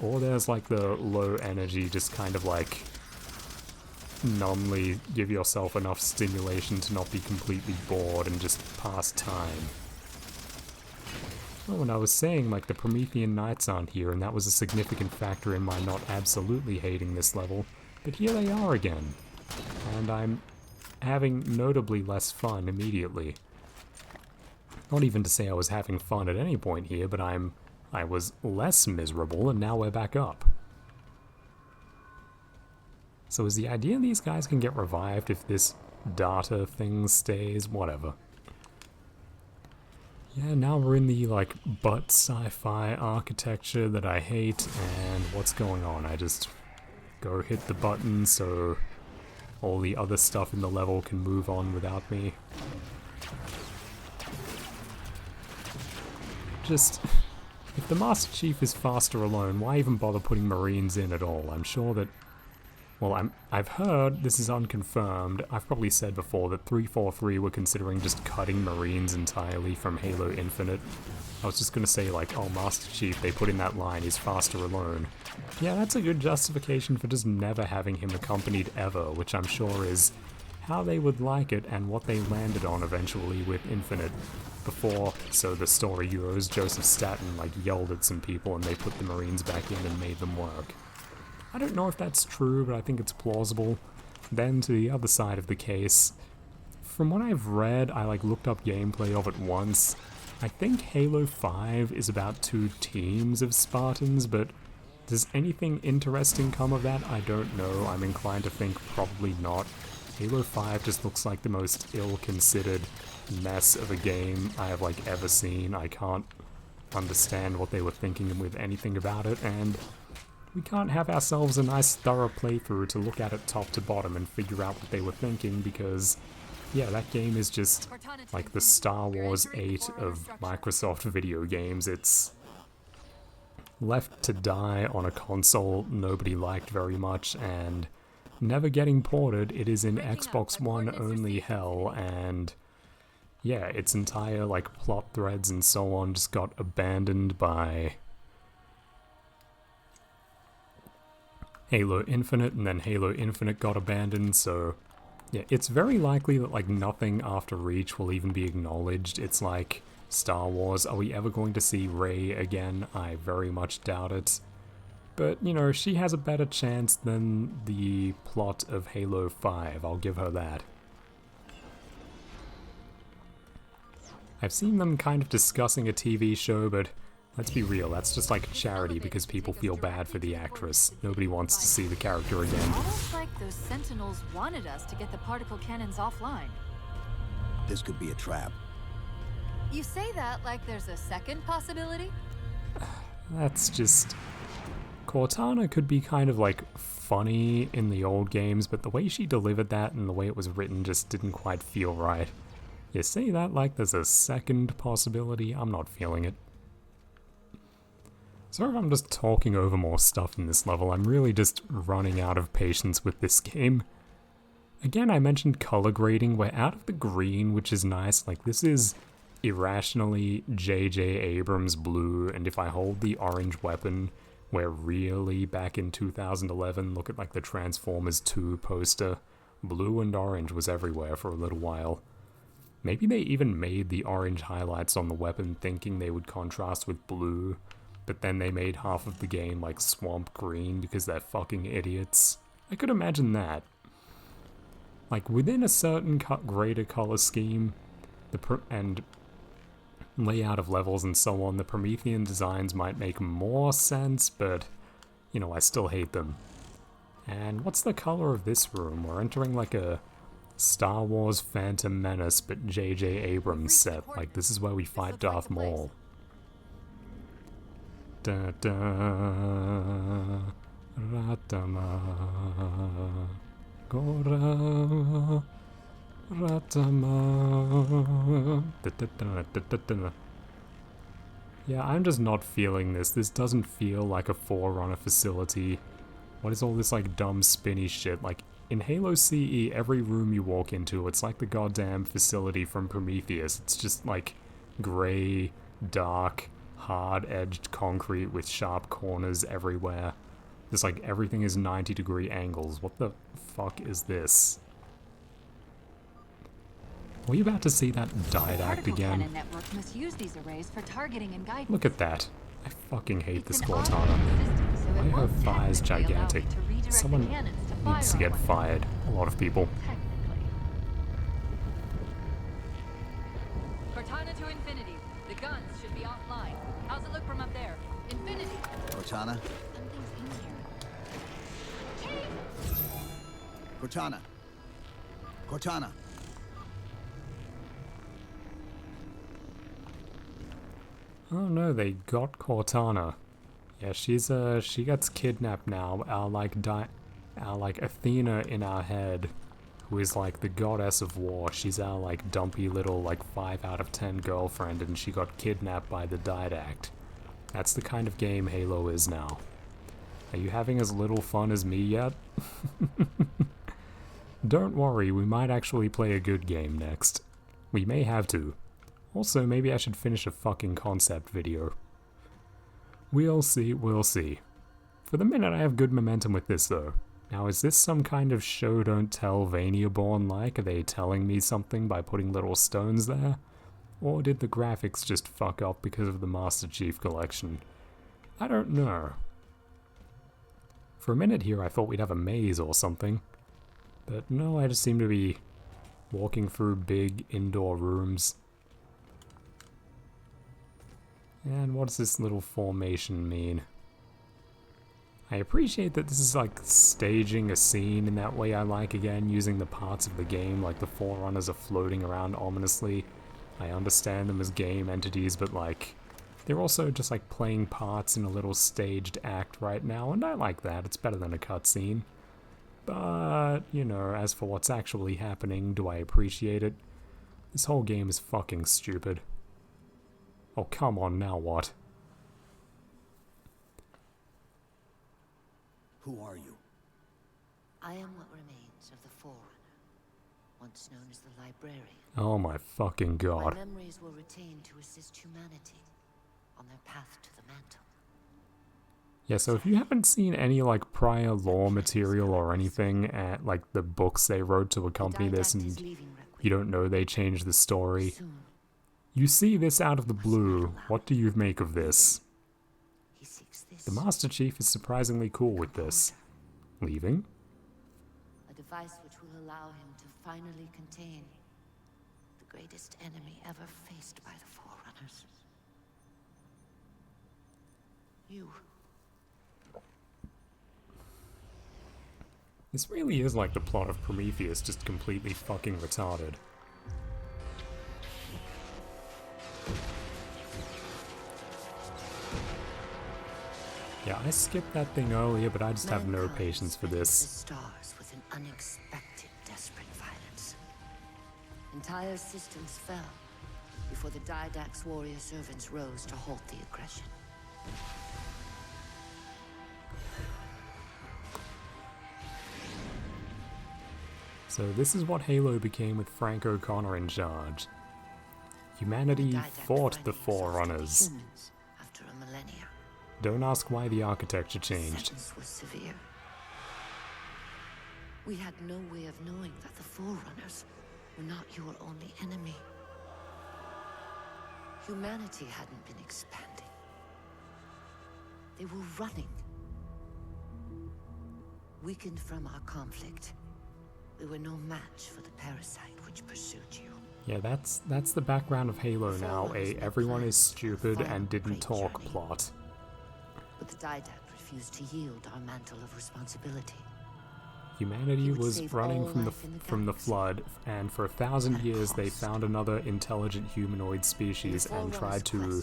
Or there's like the low energy, just kind of like numbly give yourself enough stimulation to not be completely bored and just pass time. Well, when I was saying like the Promethean Knights aren't here, and that was a significant factor in my not absolutely hating this level, but here they are again. And I'm having notably less fun immediately. Not even to say I was having fun at any point here, but I was less miserable, and now we're back up. So is the idea these guys can get revived if this data thing stays? Whatever. Yeah, now we're in the, like, butt sci-fi architecture that I hate, and what's going on? I just go hit the button so all the other stuff in the level can move on without me. Just, if the Master Chief is faster alone, why even bother putting Marines in at all? I'm sure that, well, I've heard, this is unconfirmed, I've probably said before that 343 were considering just cutting Marines entirely from Halo Infinite. I was just gonna say, like, oh, Master Chief, they put in that line, he's faster alone. Yeah, that's a good justification for just never having him accompanied ever, which I'm sure is how they would like it and what they landed on eventually with Infinite. Before, so the story goes, Joseph Staten, like, yelled at some people and they put the Marines back in and made them work. I don't know if that's true, but I think it's plausible. Then to the other side of the case, from what I've read, I like looked up gameplay of it once. I think Halo 5 is about 2 teams of Spartans, but does anything interesting come of that? I don't know. I'm inclined to think probably not. Halo 5 just looks like the most ill-considered mess of a game I have like ever seen. I can't understand what they were thinking with anything about it, and we can't have ourselves a nice thorough playthrough to look at it top to bottom and figure out what they were thinking, because yeah, that game is just like the Star Wars 8 of Microsoft video games. It's left to die on a console nobody liked very much, and never getting ported. It is in Xbox One only hell, and yeah, its entire like plot threads and so on just got abandoned by Halo Infinite, and then Halo Infinite got abandoned, so yeah, it's very likely that like nothing after Reach will even be acknowledged. It's like Star Wars, are we ever going to see Rey again? I very much doubt it. But, you know, she has a better chance than the plot of Halo 5, I'll give her that. I've seen them kind of discussing a TV show, but Let's be real, that's just like charity because people feel bad for the actress. Nobody wants to see the character again. Almost like those sentinels wanted us to get the particle cannons offline. This could be a trap. You say that like there's a second possibility? That's just... Cortana could be kind of like funny in the old games, but the way she delivered that and the way it was written just didn't quite feel right. You say that like there's a second possibility, I'm not feeling it. Sorry if I'm just talking over more stuff in this level, I'm really just running out of patience with this game. Again, I mentioned color grading, we're out of the green, which is nice, like this is irrationally J.J. Abrams blue, and if I hold the orange weapon, we're really back in 2011, look at like the Transformers 2 poster, blue and orange was everywhere for a little while. Maybe they even made the orange highlights on the weapon thinking they would contrast with blue, but then they made half of the game like swamp green because they're fucking idiots. I could imagine that. Like within a certain greater color scheme, and layout of levels and so on, the Promethean designs might make more sense, but, you know, I still hate them. And what's the color of this room? We're entering like a Star Wars Phantom Menace, but J.J. Abrams set. Like, this is where we fight Darth Maul. Da da Ratama Gora Ratama. Yeah, I'm just not feeling this. This doesn't feel like a Forerunner facility. What is all this like dumb spinny shit? Like in Halo CE, every room you walk into, it's like the goddamn facility from Prometheus. It's just like gray, dark, hard-edged concrete with sharp corners everywhere. Just like everything is 90-degree angles. What the fuck is this? Are you about to see that didact again? Cannon network must use these arrays for targeting and guidance. Look at that. I fucking hate this It's an Cortana. automated system, so it Why her won't thigh is technically allow me gigantic? to redirect the Someone cannons to needs to fire get on one. fired. A lot of people. Technically. Cortana to Infinity. The guns should be offline. How's it look from up there? Infinity. Cortana? Something's in here. Cortana? Cortana? Oh no, they got Cortana. Yeah, she gets kidnapped now. Our like Athena in our head, who is like the goddess of war. She's our like dumpy little like 5 out of 10 girlfriend, and she got kidnapped by the didact. That's the kind of game Halo is now. Are you having as little fun as me yet? Don't worry, we might actually play a good game next. We may have to. Also, maybe I should finish a fucking concept video. We'll see, we'll see. For the minute I have good momentum with this though. Now is this some kind of show don't tell Vanyaborn like? Are they telling me something by putting little stones there? Or did the graphics just fuck up because of the Master Chief Collection? I don't know. For a minute here I thought we'd have a maze or something. But no, I just seem to be walking through big indoor rooms. And what does this little formation mean? I appreciate that this is like staging a scene in that way I like again, using the parts of the game like the Forerunners are floating around ominously. I understand them as game entities, but like they're also just like playing parts in a little staged act right now, and I like that. It's better than a cutscene. But, you know, as for what's actually happening, do I appreciate it? This whole game is fucking stupid. Oh, come on, now what? Who are you? I am what remains of the Forerunner, once known as the Librarian. Oh my fucking god. My memories were retained to assist humanity on their path to the mantle. Yeah, so if you haven't seen any like prior lore material or anything, at like the books they wrote to accompany this, and you don't know they changed the story, Soon, you see this out of the blue. What do you make of this? he seeks this. The Master Chief is surprisingly cool with this. Leaving? A device which will allow him to finally contain the greatest enemy ever faced by the Forerunners. You. This really is like the plot of Prometheus, just completely fucking retarded. Yeah, I skipped that thing earlier, but I just have no Mankind patience for split this. The stars with an unexpected, desperate violence. Entire systems fell before the Didact's warrior servants rose to halt the aggression. So this is what Halo became with Frank O'Connor in charge. Humanity Didact fought the finally exhausted Forerunners. humans after a millennia. Don't ask why the architecture changed. Sentence was severe. We had no way of knowing that the Forerunners were not your only enemy. Humanity hadn't been expanding. They were running. Weakened from our conflict, we were no match for the parasite which pursued you. Yeah, that's the background of Halo now, everyone is stupid and didn't talk plot. But the Didact refused to yield our mantle of responsibility. Humanity would was save running all from the life in the from the galaxy. flood, and for 1,000 At years they cost. found another intelligent humanoid species and tried to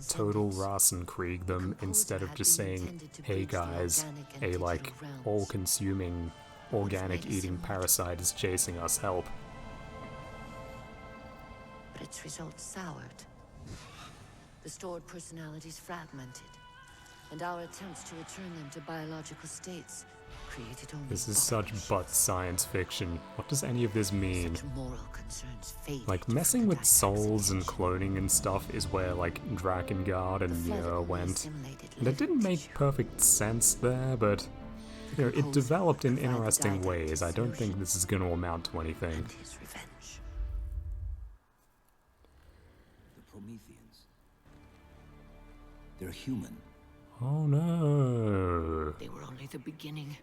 total Rasenkrieg them instead of just saying, hey guys, a like all-consuming organic eating parasite is chasing us, help. But its results soured. The stored personalities fragmented, and our attempts to return them to biological states created only This is such opposition. butt science fiction. What does any of this mean? Such moral concerns faded Like, from messing the with Didact's souls and attention. cloning and stuff is where, like, Drakengard The and flood Muir only went. assimilated And it didn't living make tissue. perfect sense there, but, you know, it composer developed in provided interesting Didact ways. I don't think solution. this is going to amount to anything. And his revenge. The Prometheans. They're human. Oh no. They were only the beginning.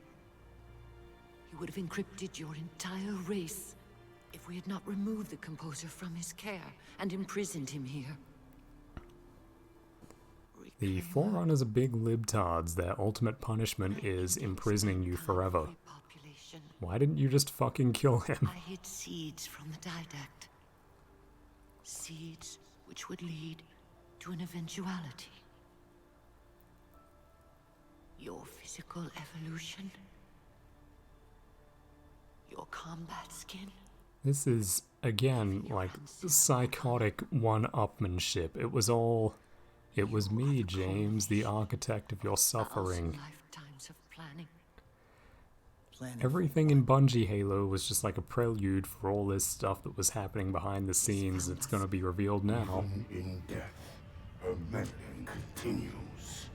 He would have encrypted your entire race if we had not removed the composer from his care and imprisoned him here. The Reclaim Forerunners are big libtards. Their ultimate punishment is imprisoning you forever. Repopulation. Why didn't you just fucking kill him? I hid seeds from the Didact. Seeds which would lead to an eventuality. Your physical evolution. Your combat skin. This is, again, like, psychotic one-upmanship. It was me, James, the architect of your suffering. 1,000 lifetimes of planning. Planning Everything in Bungie Halo was just like a prelude for all this stuff that was happening behind the scenes that's gonna be revealed now. In death, her meddling continues.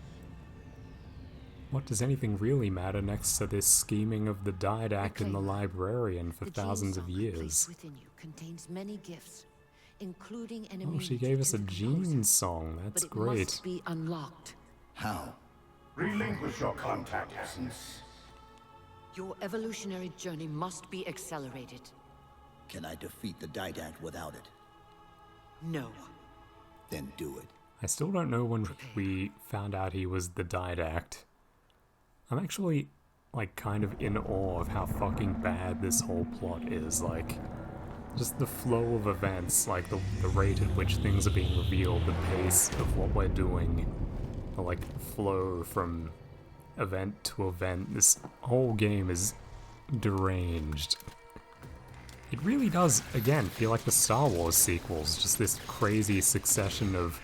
What does anything really matter next to this scheming of the Didact and the Librarian for The thousands of gene song years? placed within you contains many gifts, including an Oh, she immunity gave us to a the Gene composer. song. But That's it great. must be unlocked. How? Relinquish your contact essence. Your evolutionary journey must be accelerated. Can I defeat the Didact without it? No. Then do it. I still don't know when we found out he was the Didact. I'm actually, like, kind of in awe of how fucking bad this whole plot is. Like, just the flow of events, like the rate at which things are being revealed, the pace of what we're doing, the, like, flow from event to event. This whole game is deranged. It really does, again, feel like the Star Wars sequels, just this crazy succession of,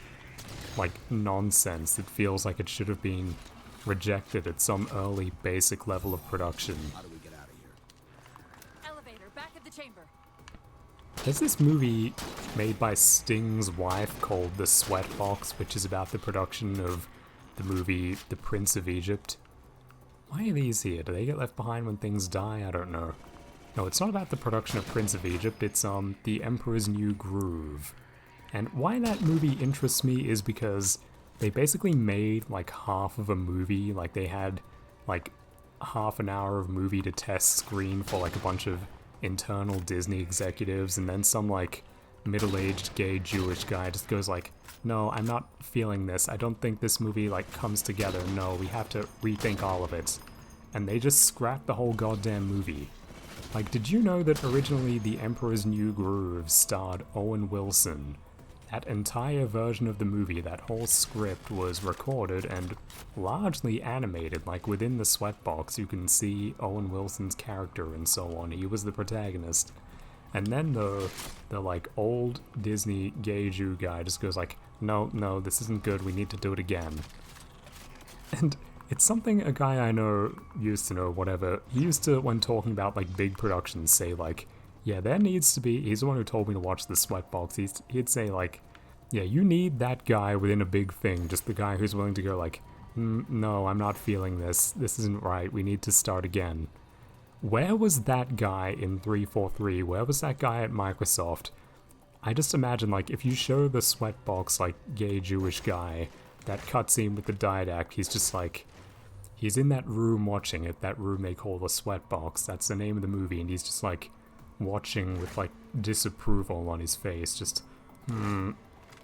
like, nonsense that feels like it should have been rejected at some early basic level of production. How do we get out of here? Elevator, back at the chamber. There's this movie made by Sting's wife called The Sweatbox, which is about the production of the movie The Prince of Egypt. Why are these here? Do they get left behind when things die? I don't know. No, it's not about the production of Prince of Egypt, it's The Emperor's New Groove. And why that movie interests me is because they basically made like half of a movie, like they had like half an hour of movie to test screen for like a bunch of internal Disney executives, and then some like middle-aged gay Jewish guy just goes like, no, I'm not feeling this. I don't think this movie like comes together. No, we have to rethink all of it. And they just scrapped the whole goddamn movie. Like, did you know that originally The Emperor's New Groove starred Owen Wilson? That entire version of the movie, that whole script was recorded and largely animated. Like, within the sweatbox, you can see Owen Wilson's character and so on. He was the protagonist. And then the like, old Disney gay Jew guy just goes like, no, this isn't good, we need to do it again. And it's something a guy I know used to know, whatever. He used to, when talking about, like, big productions, say, like, yeah, there needs to be, he's the one who told me to watch the Sweatbox, he'd say, like, yeah, you need that guy within a big thing, just the guy who's willing to go, like, no, I'm not feeling this isn't right, we need to start again. Where was that guy in 343? Where was that guy at Microsoft? I just imagine, like, if you show the Sweatbox, like, gay Jewish guy, that cutscene with the Didact, he's just like, he's in that room watching it, that room they call the Sweatbox, that's the name of the movie, and he's just, like, watching with, like, disapproval on his face, just,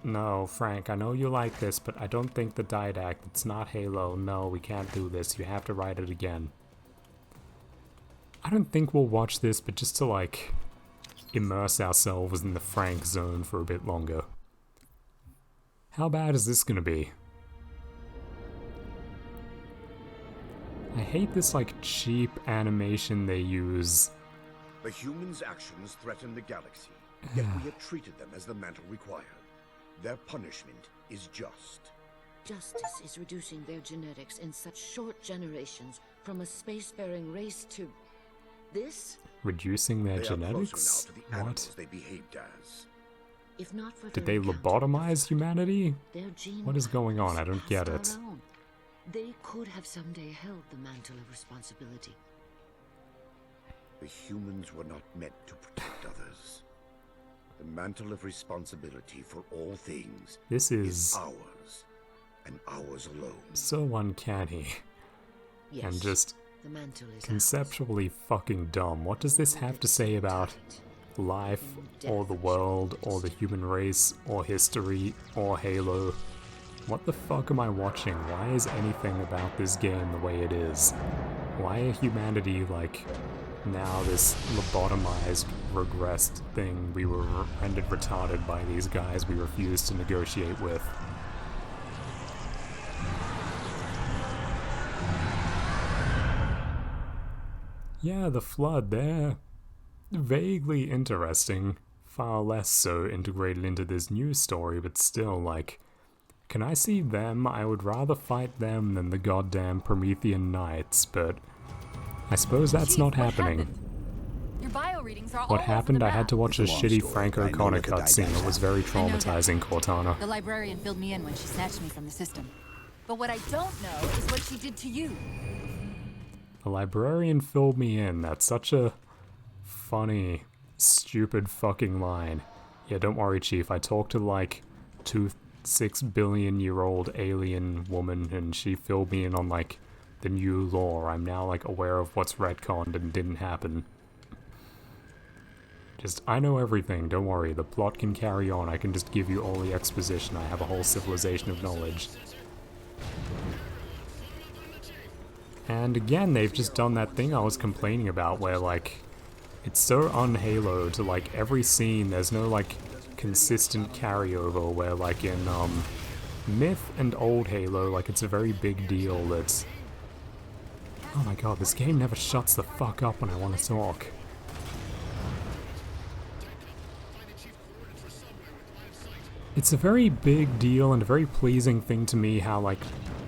no, Frank, I know you like this, but I don't think the Didact, it's not Halo, no, we can't do this, you have to write it again. I don't think we'll watch this, but just to, like, immerse ourselves in the Frank zone for a bit longer. How bad is this gonna be? I hate this, like, cheap animation they use. The humans' actions threaten the galaxy, yet we have treated them as the mantle required. Their punishment is just. Justice is reducing their genetics in such short generations from a spacefaring race to this? Reducing their They genetics? are closer now to the animals What? they behaved as. If not for Did their they encounter lobotomize with us, humanity? their gene What is going on? patterns I don't get surpassed it. our own. They could have someday held the mantle of responsibility. The humans were not meant to protect others. The mantle of responsibility for all things This is ours, and ours alone. so uncanny. Yes, And just the mantle is conceptually fucking dumb. What does this have to say about life, or the world, or the human race, or history, or Halo? What the fuck am I watching? Why is anything about this game the way it is? Why are humanity, like, now this lobotomized, regressed thing we were rendered retarded by these guys we refused to negotiate with? Yeah, the Flood, they're vaguely interesting. Far less so integrated into this new story, but still, like, can I see them? I would rather fight them than the goddamn Promethean Knights, but I suppose that's Chief, not what happening. happened? Your bio readings are all What over happened? the I had to map. watch a It's a long shitty story, Frank but I know O'Connor what the cutscene. It was very I know that. traumatizing, Cortana. The librarian filled me in when she snatched me from the system. But what I don't know is what she did to you. The librarian filled me in. That's such a funny, stupid fucking line. Yeah, don't worry, Chief. I talked to, like, 6 billion year old alien woman, and she filled me in on, like, the new lore. I'm now, like, aware of what's retconned and didn't happen. Just, I know everything, don't worry. The plot can carry on. I can just give you all the exposition. I have a whole civilization of knowledge. And again, they've just done that thing I was complaining about where, like, it's so un-Halo to, like, every scene, there's no, like, consistent carryover where, like, in, Myth and old Halo, like, it's a very big deal that... Oh my god, this game never shuts the fuck up when I want to talk. It's a very big deal and a very pleasing thing to me how, like,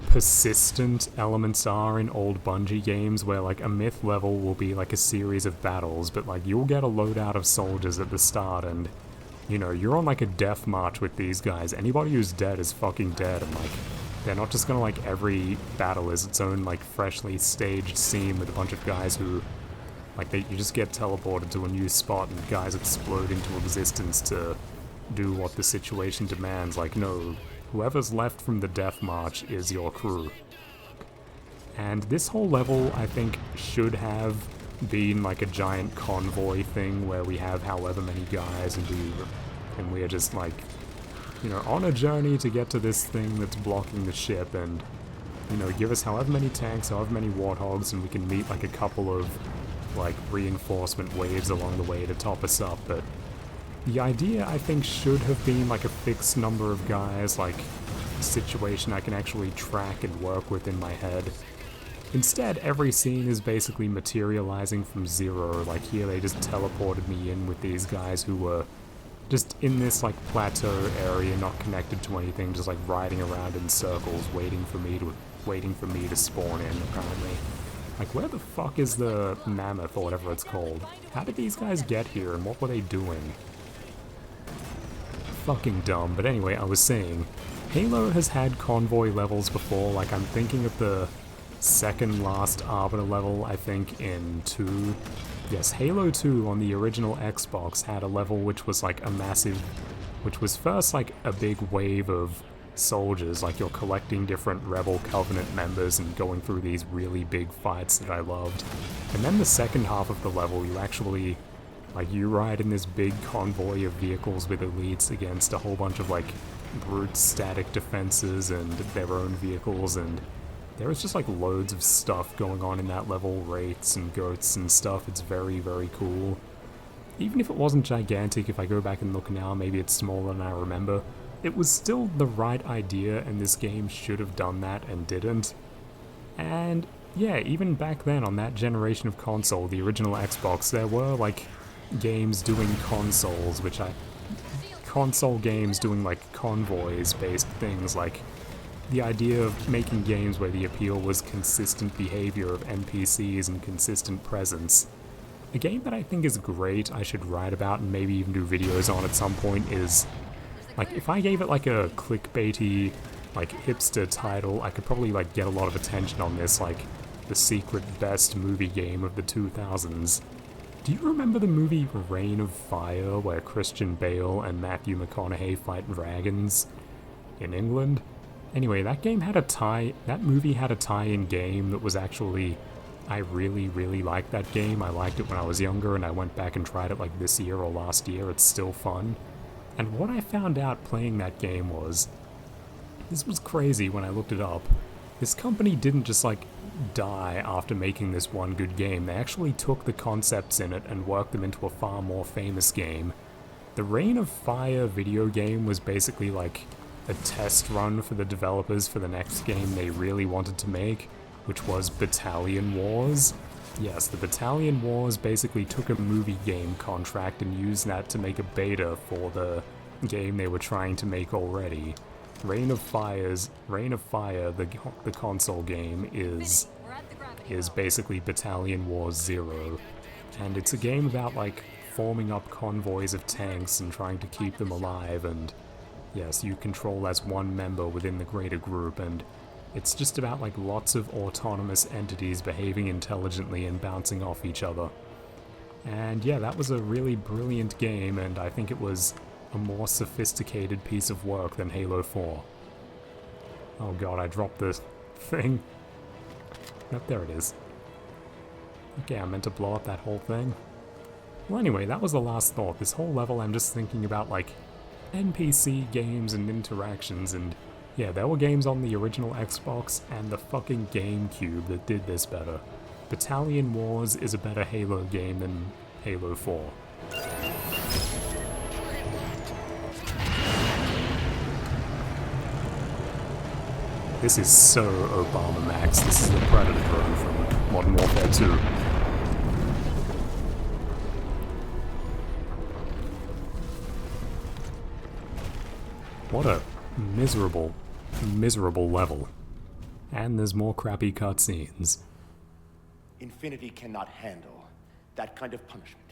persistent elements are in old Bungie games where, like, a Myth level will be, like, a series of battles, but, like, you'll get a loadout of soldiers at the start and, you know, you're on, like, a death march with these guys. Anybody who's dead is fucking dead, and, like, they're not just gonna, like, every battle is its own, like, freshly staged scene with a bunch of guys who, like, you just get teleported to a new spot and guys explode into existence to do what the situation demands. Like, no, whoever's left from the death march is your crew. And this whole level, I think, should have been like a giant convoy thing where we have however many guys and we and we're just like, you know, on a journey to get to this thing that's blocking the ship, and, you know, give us however many tanks, however many warthogs, and we can meet like a couple of like reinforcement waves along the way to top us up. But the idea, I think, should have been like a fixed number of guys, like a situation I can actually track and work with in my head. Instead, every scene is basically materializing from zero. Like here they just teleported me in with these guys who were just in this like plateau area, not connected to anything, just like riding around in circles, waiting for me to spawn in, apparently. Like, where the fuck is the mammoth or whatever it's called? How did these guys get here and what were they doing? Fucking dumb. But anyway, I was saying, Halo has had convoy levels before. Like, I'm thinking of the second last Arbiter level, I think, in 2. Yes, Halo 2 on the original Xbox had a level which was like a massive, which was first like a big wave of soldiers, like you're collecting different Rebel Covenant members and going through these really big fights that I loved. And then the second half of the level, you actually, like, you ride in this big convoy of vehicles with elites against a whole bunch of like brute static defenses and their own vehicles, and there was just like loads of stuff going on in that level, wraiths and goats and stuff. It's very, very cool. Even if it wasn't gigantic, if I go back and look now, maybe it's smaller than I remember. It was still the right idea, and this game should have done that and didn't. And yeah, even back then on that generation of console, the original Xbox, there were like games doing consoles, console games doing like convoys-based things, like the idea of making games where the appeal was consistent behavior of NPCs and consistent presence. A game that I think is great, I should write about and maybe even do videos on at some point, is, like, if I gave it like a clickbaity, like hipster title, I could probably like get a lot of attention on this, like the secret best movie game of the 2000s. Do you remember the movie Reign of Fire, where Christian Bale and Matthew McConaughey fight dragons in England? Anyway, that movie had a tie-in game that was actually, I really, really liked that game. I liked it when I was younger, and I went back and tried it like this year or last year. It's still fun. And what I found out playing that game was, this was crazy when I looked it up, this company didn't just like die after making this one good game. They actually took the concepts in it and worked them into a far more famous game. The Reign of Fire video game was basically like a test run for the developers for the next game they really wanted to make, which was Battalion Wars. Yes, the Battalion Wars basically took a movie game contract and used that to make a beta for the game they were trying to make already. Reign of Fire, the console game, is basically Battalion Wars 0. And it's a game about like forming up convoys of tanks and trying to keep them alive, and yes, you control as one member within the greater group, and it's just about like lots of autonomous entities behaving intelligently and bouncing off each other. And yeah, that was a really brilliant game, and I think it was a more sophisticated piece of work than Halo 4. Oh god, I dropped the thing. Yep, there it is. Okay, I meant to blow up that whole thing. Well anyway, that was the last thought. This whole level I'm just thinking about like NPC games and interactions, and yeah, there were games on the original Xbox and the fucking GameCube that did this better. Battalion Wars is a better Halo game than Halo 4. This is so Obama Max. This is the Predator drone from Modern Warfare 2. What a miserable, miserable level. And there's more crappy cutscenes. Infinity cannot handle that kind of punishment.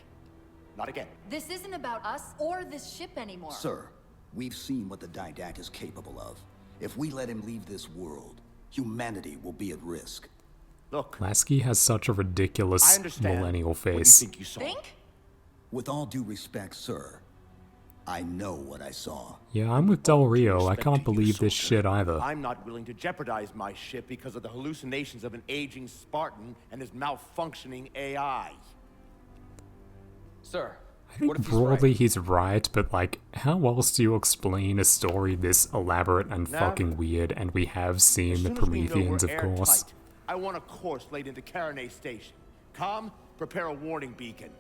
Not again. This isn't about us or this ship anymore. Sir, we've seen what the Didact is capable of. If we let him leave this world, humanity will be at risk. Look, Lasky has such a ridiculous millennial face. What you think you saw. Think? With all due respect, sir, I know what I saw. Yeah, I'm with Del Rio. I can't believe this shit either. I'm not willing to jeopardize my ship because of the hallucinations of an aging Spartan and his malfunctioning AI. Sir, I I think broadly he's right, but like, how else do you explain a story this elaborate and fucking weird? And we have seen the Prometheans, of course. I want a course laid into Karanay Station. Com, prepare a warning beacon.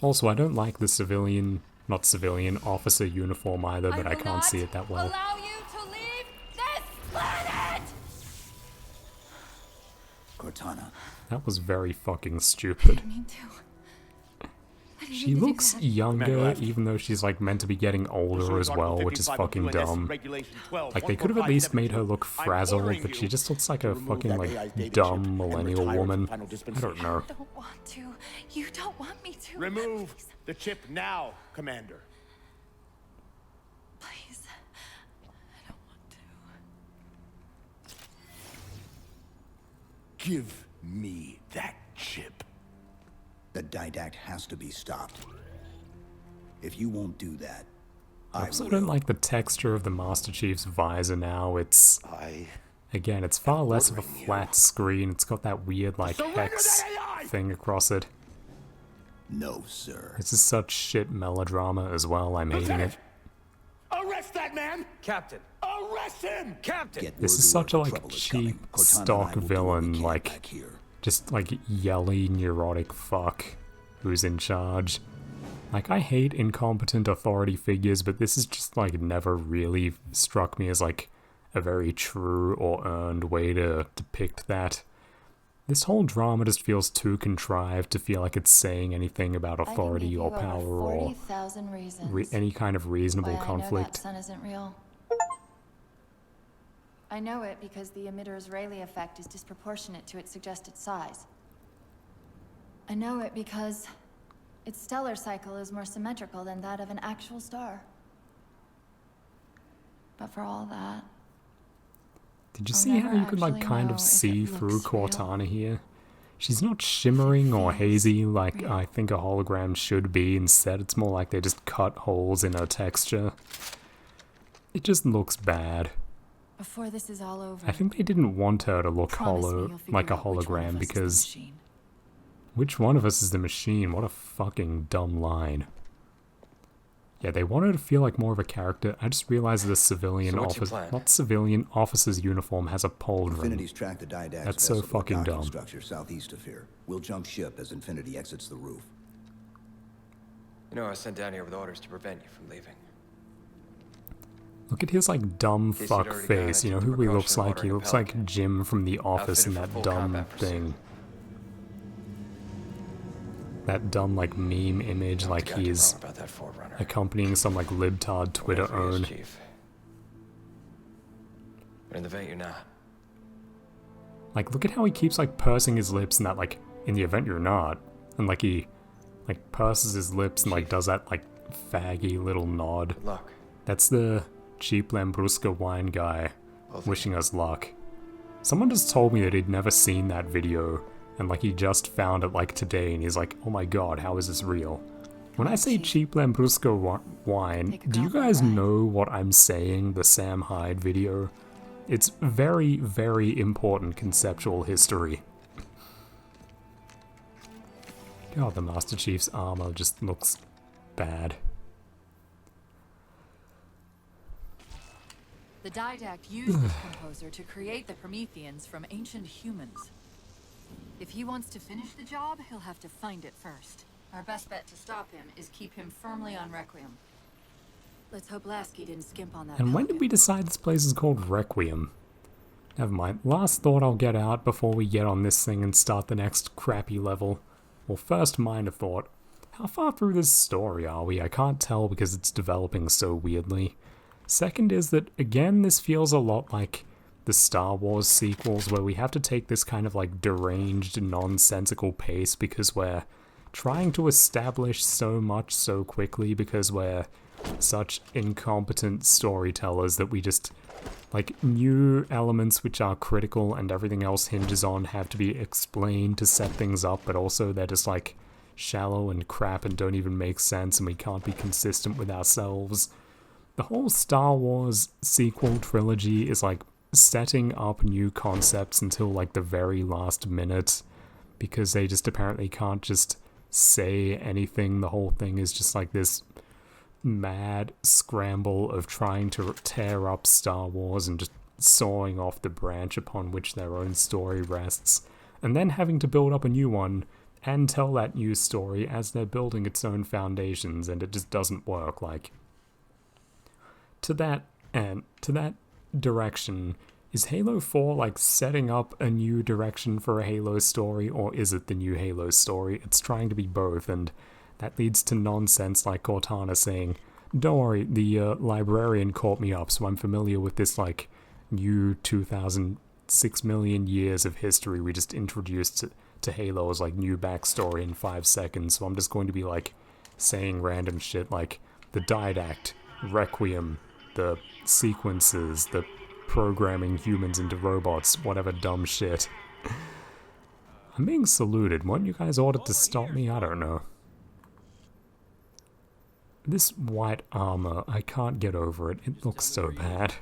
Also, I don't like the not civilian, officer uniform either, but I can't see it that well. Allow you to leave this planet! Cortana. That was very fucking stupid. I mean to. She looks younger, even though she's like meant to be getting older as well, which is fucking dumb. Like, they could have at least made her look frazzled, but she just looks like a fucking like dumb millennial woman. I don't know. I don't want to. You don't want me to. Remove the chip now, Commander. Please. I don't want to. Give me that chip. The Didact has to be stopped. If you won't do that, I also don't like the texture of the Master Chief's visor now. It's... Again, it's far less of a flat screen. It's got that weird, like, hex thing across it. No, sir. This is such shit melodrama as well. I'm hating it. Arrest that man! Captain! Arrest him! Captain! This is such a, like, cheap, stock villain, like... Just, like, yelly, neurotic fuck who's in charge. Like, I hate incompetent authority figures, but this is just, like, never really struck me as, like, a very true or earned way to depict that. This whole drama just feels too contrived to feel like it's saying anything about authority or power or any kind of reasonable conflict. I know that sun isn't real. I know it because the emitter's Rayleigh effect is disproportionate to its suggested size. I know it because its stellar cycle is more symmetrical than that of an actual star. But for all that... Did you see how you could, like, kind of see through Cortana here? She's not shimmering or hazy like I think a hologram should be. Instead, it's more like they just cut holes in her texture. It just looks bad. Before this is all over, I think they didn't want her to look like a hologram because... Which one of us is the machine? What a fucking dumb line. Yeah, they wanted to feel like more of a character. I just realized the civilian officer's uniform has a pauldron. Infinity's tracked the Didact That's so fucking dumb. Structure southeast of here. We'll jump ship as Infinity exits the roof. You know, I was sent down here with orders to prevent you from leaving. Look at his, like, dumb fuck face. You know who he looks like? He looks like Jim from The Office in that dumb thing. That dumb, like, meme image, like he's accompanying some, like, libtard Twitter own. But in the event you're not. Like, look at how he keeps, like, pursing his lips and that, like, in the event you're not. And, like, he, like, purses his lips and, like, does that, like, faggy little nod. Luck. That's the cheap Lambrusco wine guy wishing us luck. Someone just told me that he'd never seen that video, and like he just found it like today, and he's like, oh my god, how is this real? When I say cheap Lambrusco wine, do you guys know what I'm saying, the Sam Hyde video? It's very, very important conceptual history. God, the Master Chief's armor just looks bad. The Didact used this composer to create the Prometheans from ancient humans. If he wants to finish the job, he'll have to find it first. Our best bet to stop him is keep him firmly on Requiem. Let's hope Lasky didn't skimp on that. And when did we decide this place is called Requiem? Never mind. Last thought I'll get out before we get on this thing and start the next crappy level. Well, first minor thought. How far through this story are we? I can't tell because it's developing so weirdly. Second is that, again, this feels a lot like the Star Wars sequels, where we have to take this kind of like deranged, nonsensical pace because we're trying to establish so much so quickly because we're such incompetent storytellers that we just, like, new elements which are critical and everything else hinges on have to be explained to set things up, but also they're just, like, shallow and crap and don't even make sense and we can't be consistent with ourselves. The whole Star Wars sequel trilogy is, like, setting up new concepts until, like, the very last minute, because they just apparently can't just say anything. The whole thing is just like this mad scramble of trying to tear up Star Wars and just sawing off the branch upon which their own story rests, and then having to build up a new one and tell that new story as they're building its own foundations, and it just doesn't work. Like, to that direction, is Halo 4 like setting up a new direction for a Halo story, or is it the new Halo story? It's trying to be both, and that leads to nonsense like Cortana saying, "Don't worry, the librarian caught me up, so I'm familiar with this like new 2006 million years of history we just introduced to Halo's like new backstory in 5 seconds, so I'm just going to be like saying random shit like the Didact, Requiem, the sequences, the programming humans into robots, whatever dumb shit." I'm being saluted. Weren't you guys ordered to stop me? I don't know. This white armor, I can't get over it. It looks so bad.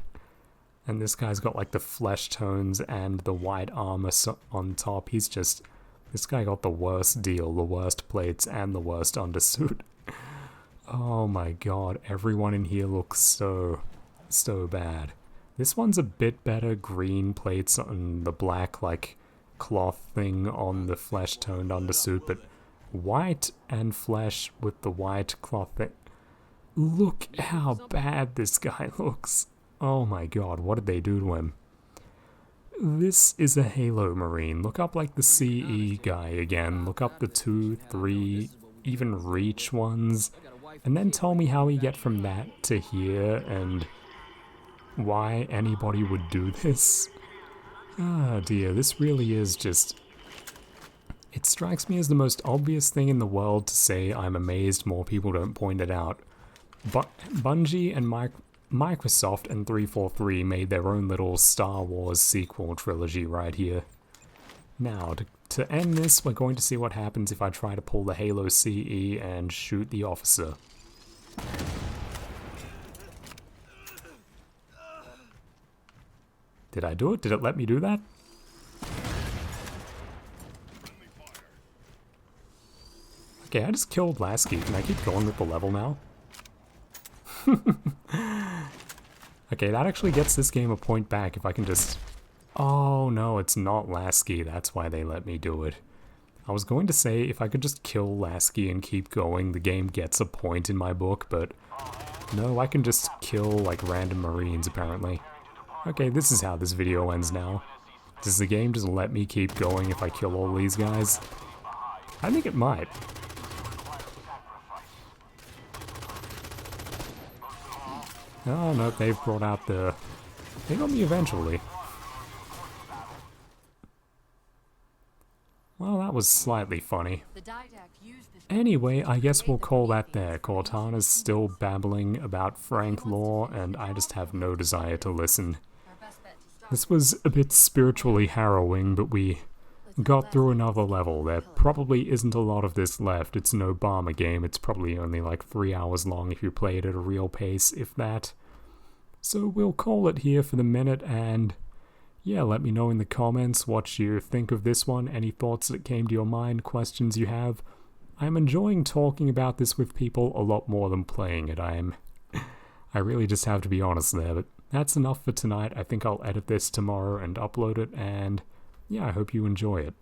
And this guy's got like the flesh tones and the white armor on top. He's just... This guy got the worst deal, the worst plates, and the worst undersuit. Oh my god, everyone in here looks so bad. This one's a bit better, green plates on the black, like, cloth thing on the flesh-toned undersuit, but white and flesh with the white cloth thing. Look how bad this guy looks. Oh my god, what did they do to him? This is a Halo Marine. Look up like the CE guy again. Look up the 2, 3, even Reach ones. And then tell me how we get from that to here and why anybody would do this. Ah dear, this really is just... It strikes me as the most obvious thing in the world to say I'm amazed more people don't point it out. But Bungie and Microsoft and 343 made their own little Star Wars sequel trilogy right here. Now, to end this, we're going to see what happens if I try to pull the Halo CE and shoot the officer. Did I do it? Did it let me do that? Okay, I just killed Lasky. Can I keep going with the level now? Okay, that actually gets this game a point back if I can just... Oh no, it's not Lasky, that's why they let me do it. I was going to say if I could just kill Lasky and keep going, the game gets a point in my book, but no, I can just kill like random Marines apparently. Okay, this is how this video ends now. Does the game just let me keep going if I kill all these guys? I think it might. Oh no, they've brought out the... They got me eventually. Well, that was slightly funny. Anyway, I guess we'll call that there. Cortana's still babbling about Frank lore, and I just have no desire to listen. This was a bit spiritually harrowing, but we got through another level. There probably isn't a lot of this left. It's an Obama game. It's probably only like 3 hours long if you play it at a real pace, if that. So we'll call it here for the minute, and yeah, let me know in the comments what you think of this one, any thoughts that came to your mind, questions you have. I'm enjoying talking about this with people a lot more than playing it. I really just have to be honest there, but that's enough for tonight. I think I'll edit this tomorrow and upload it, and yeah, I hope you enjoy it.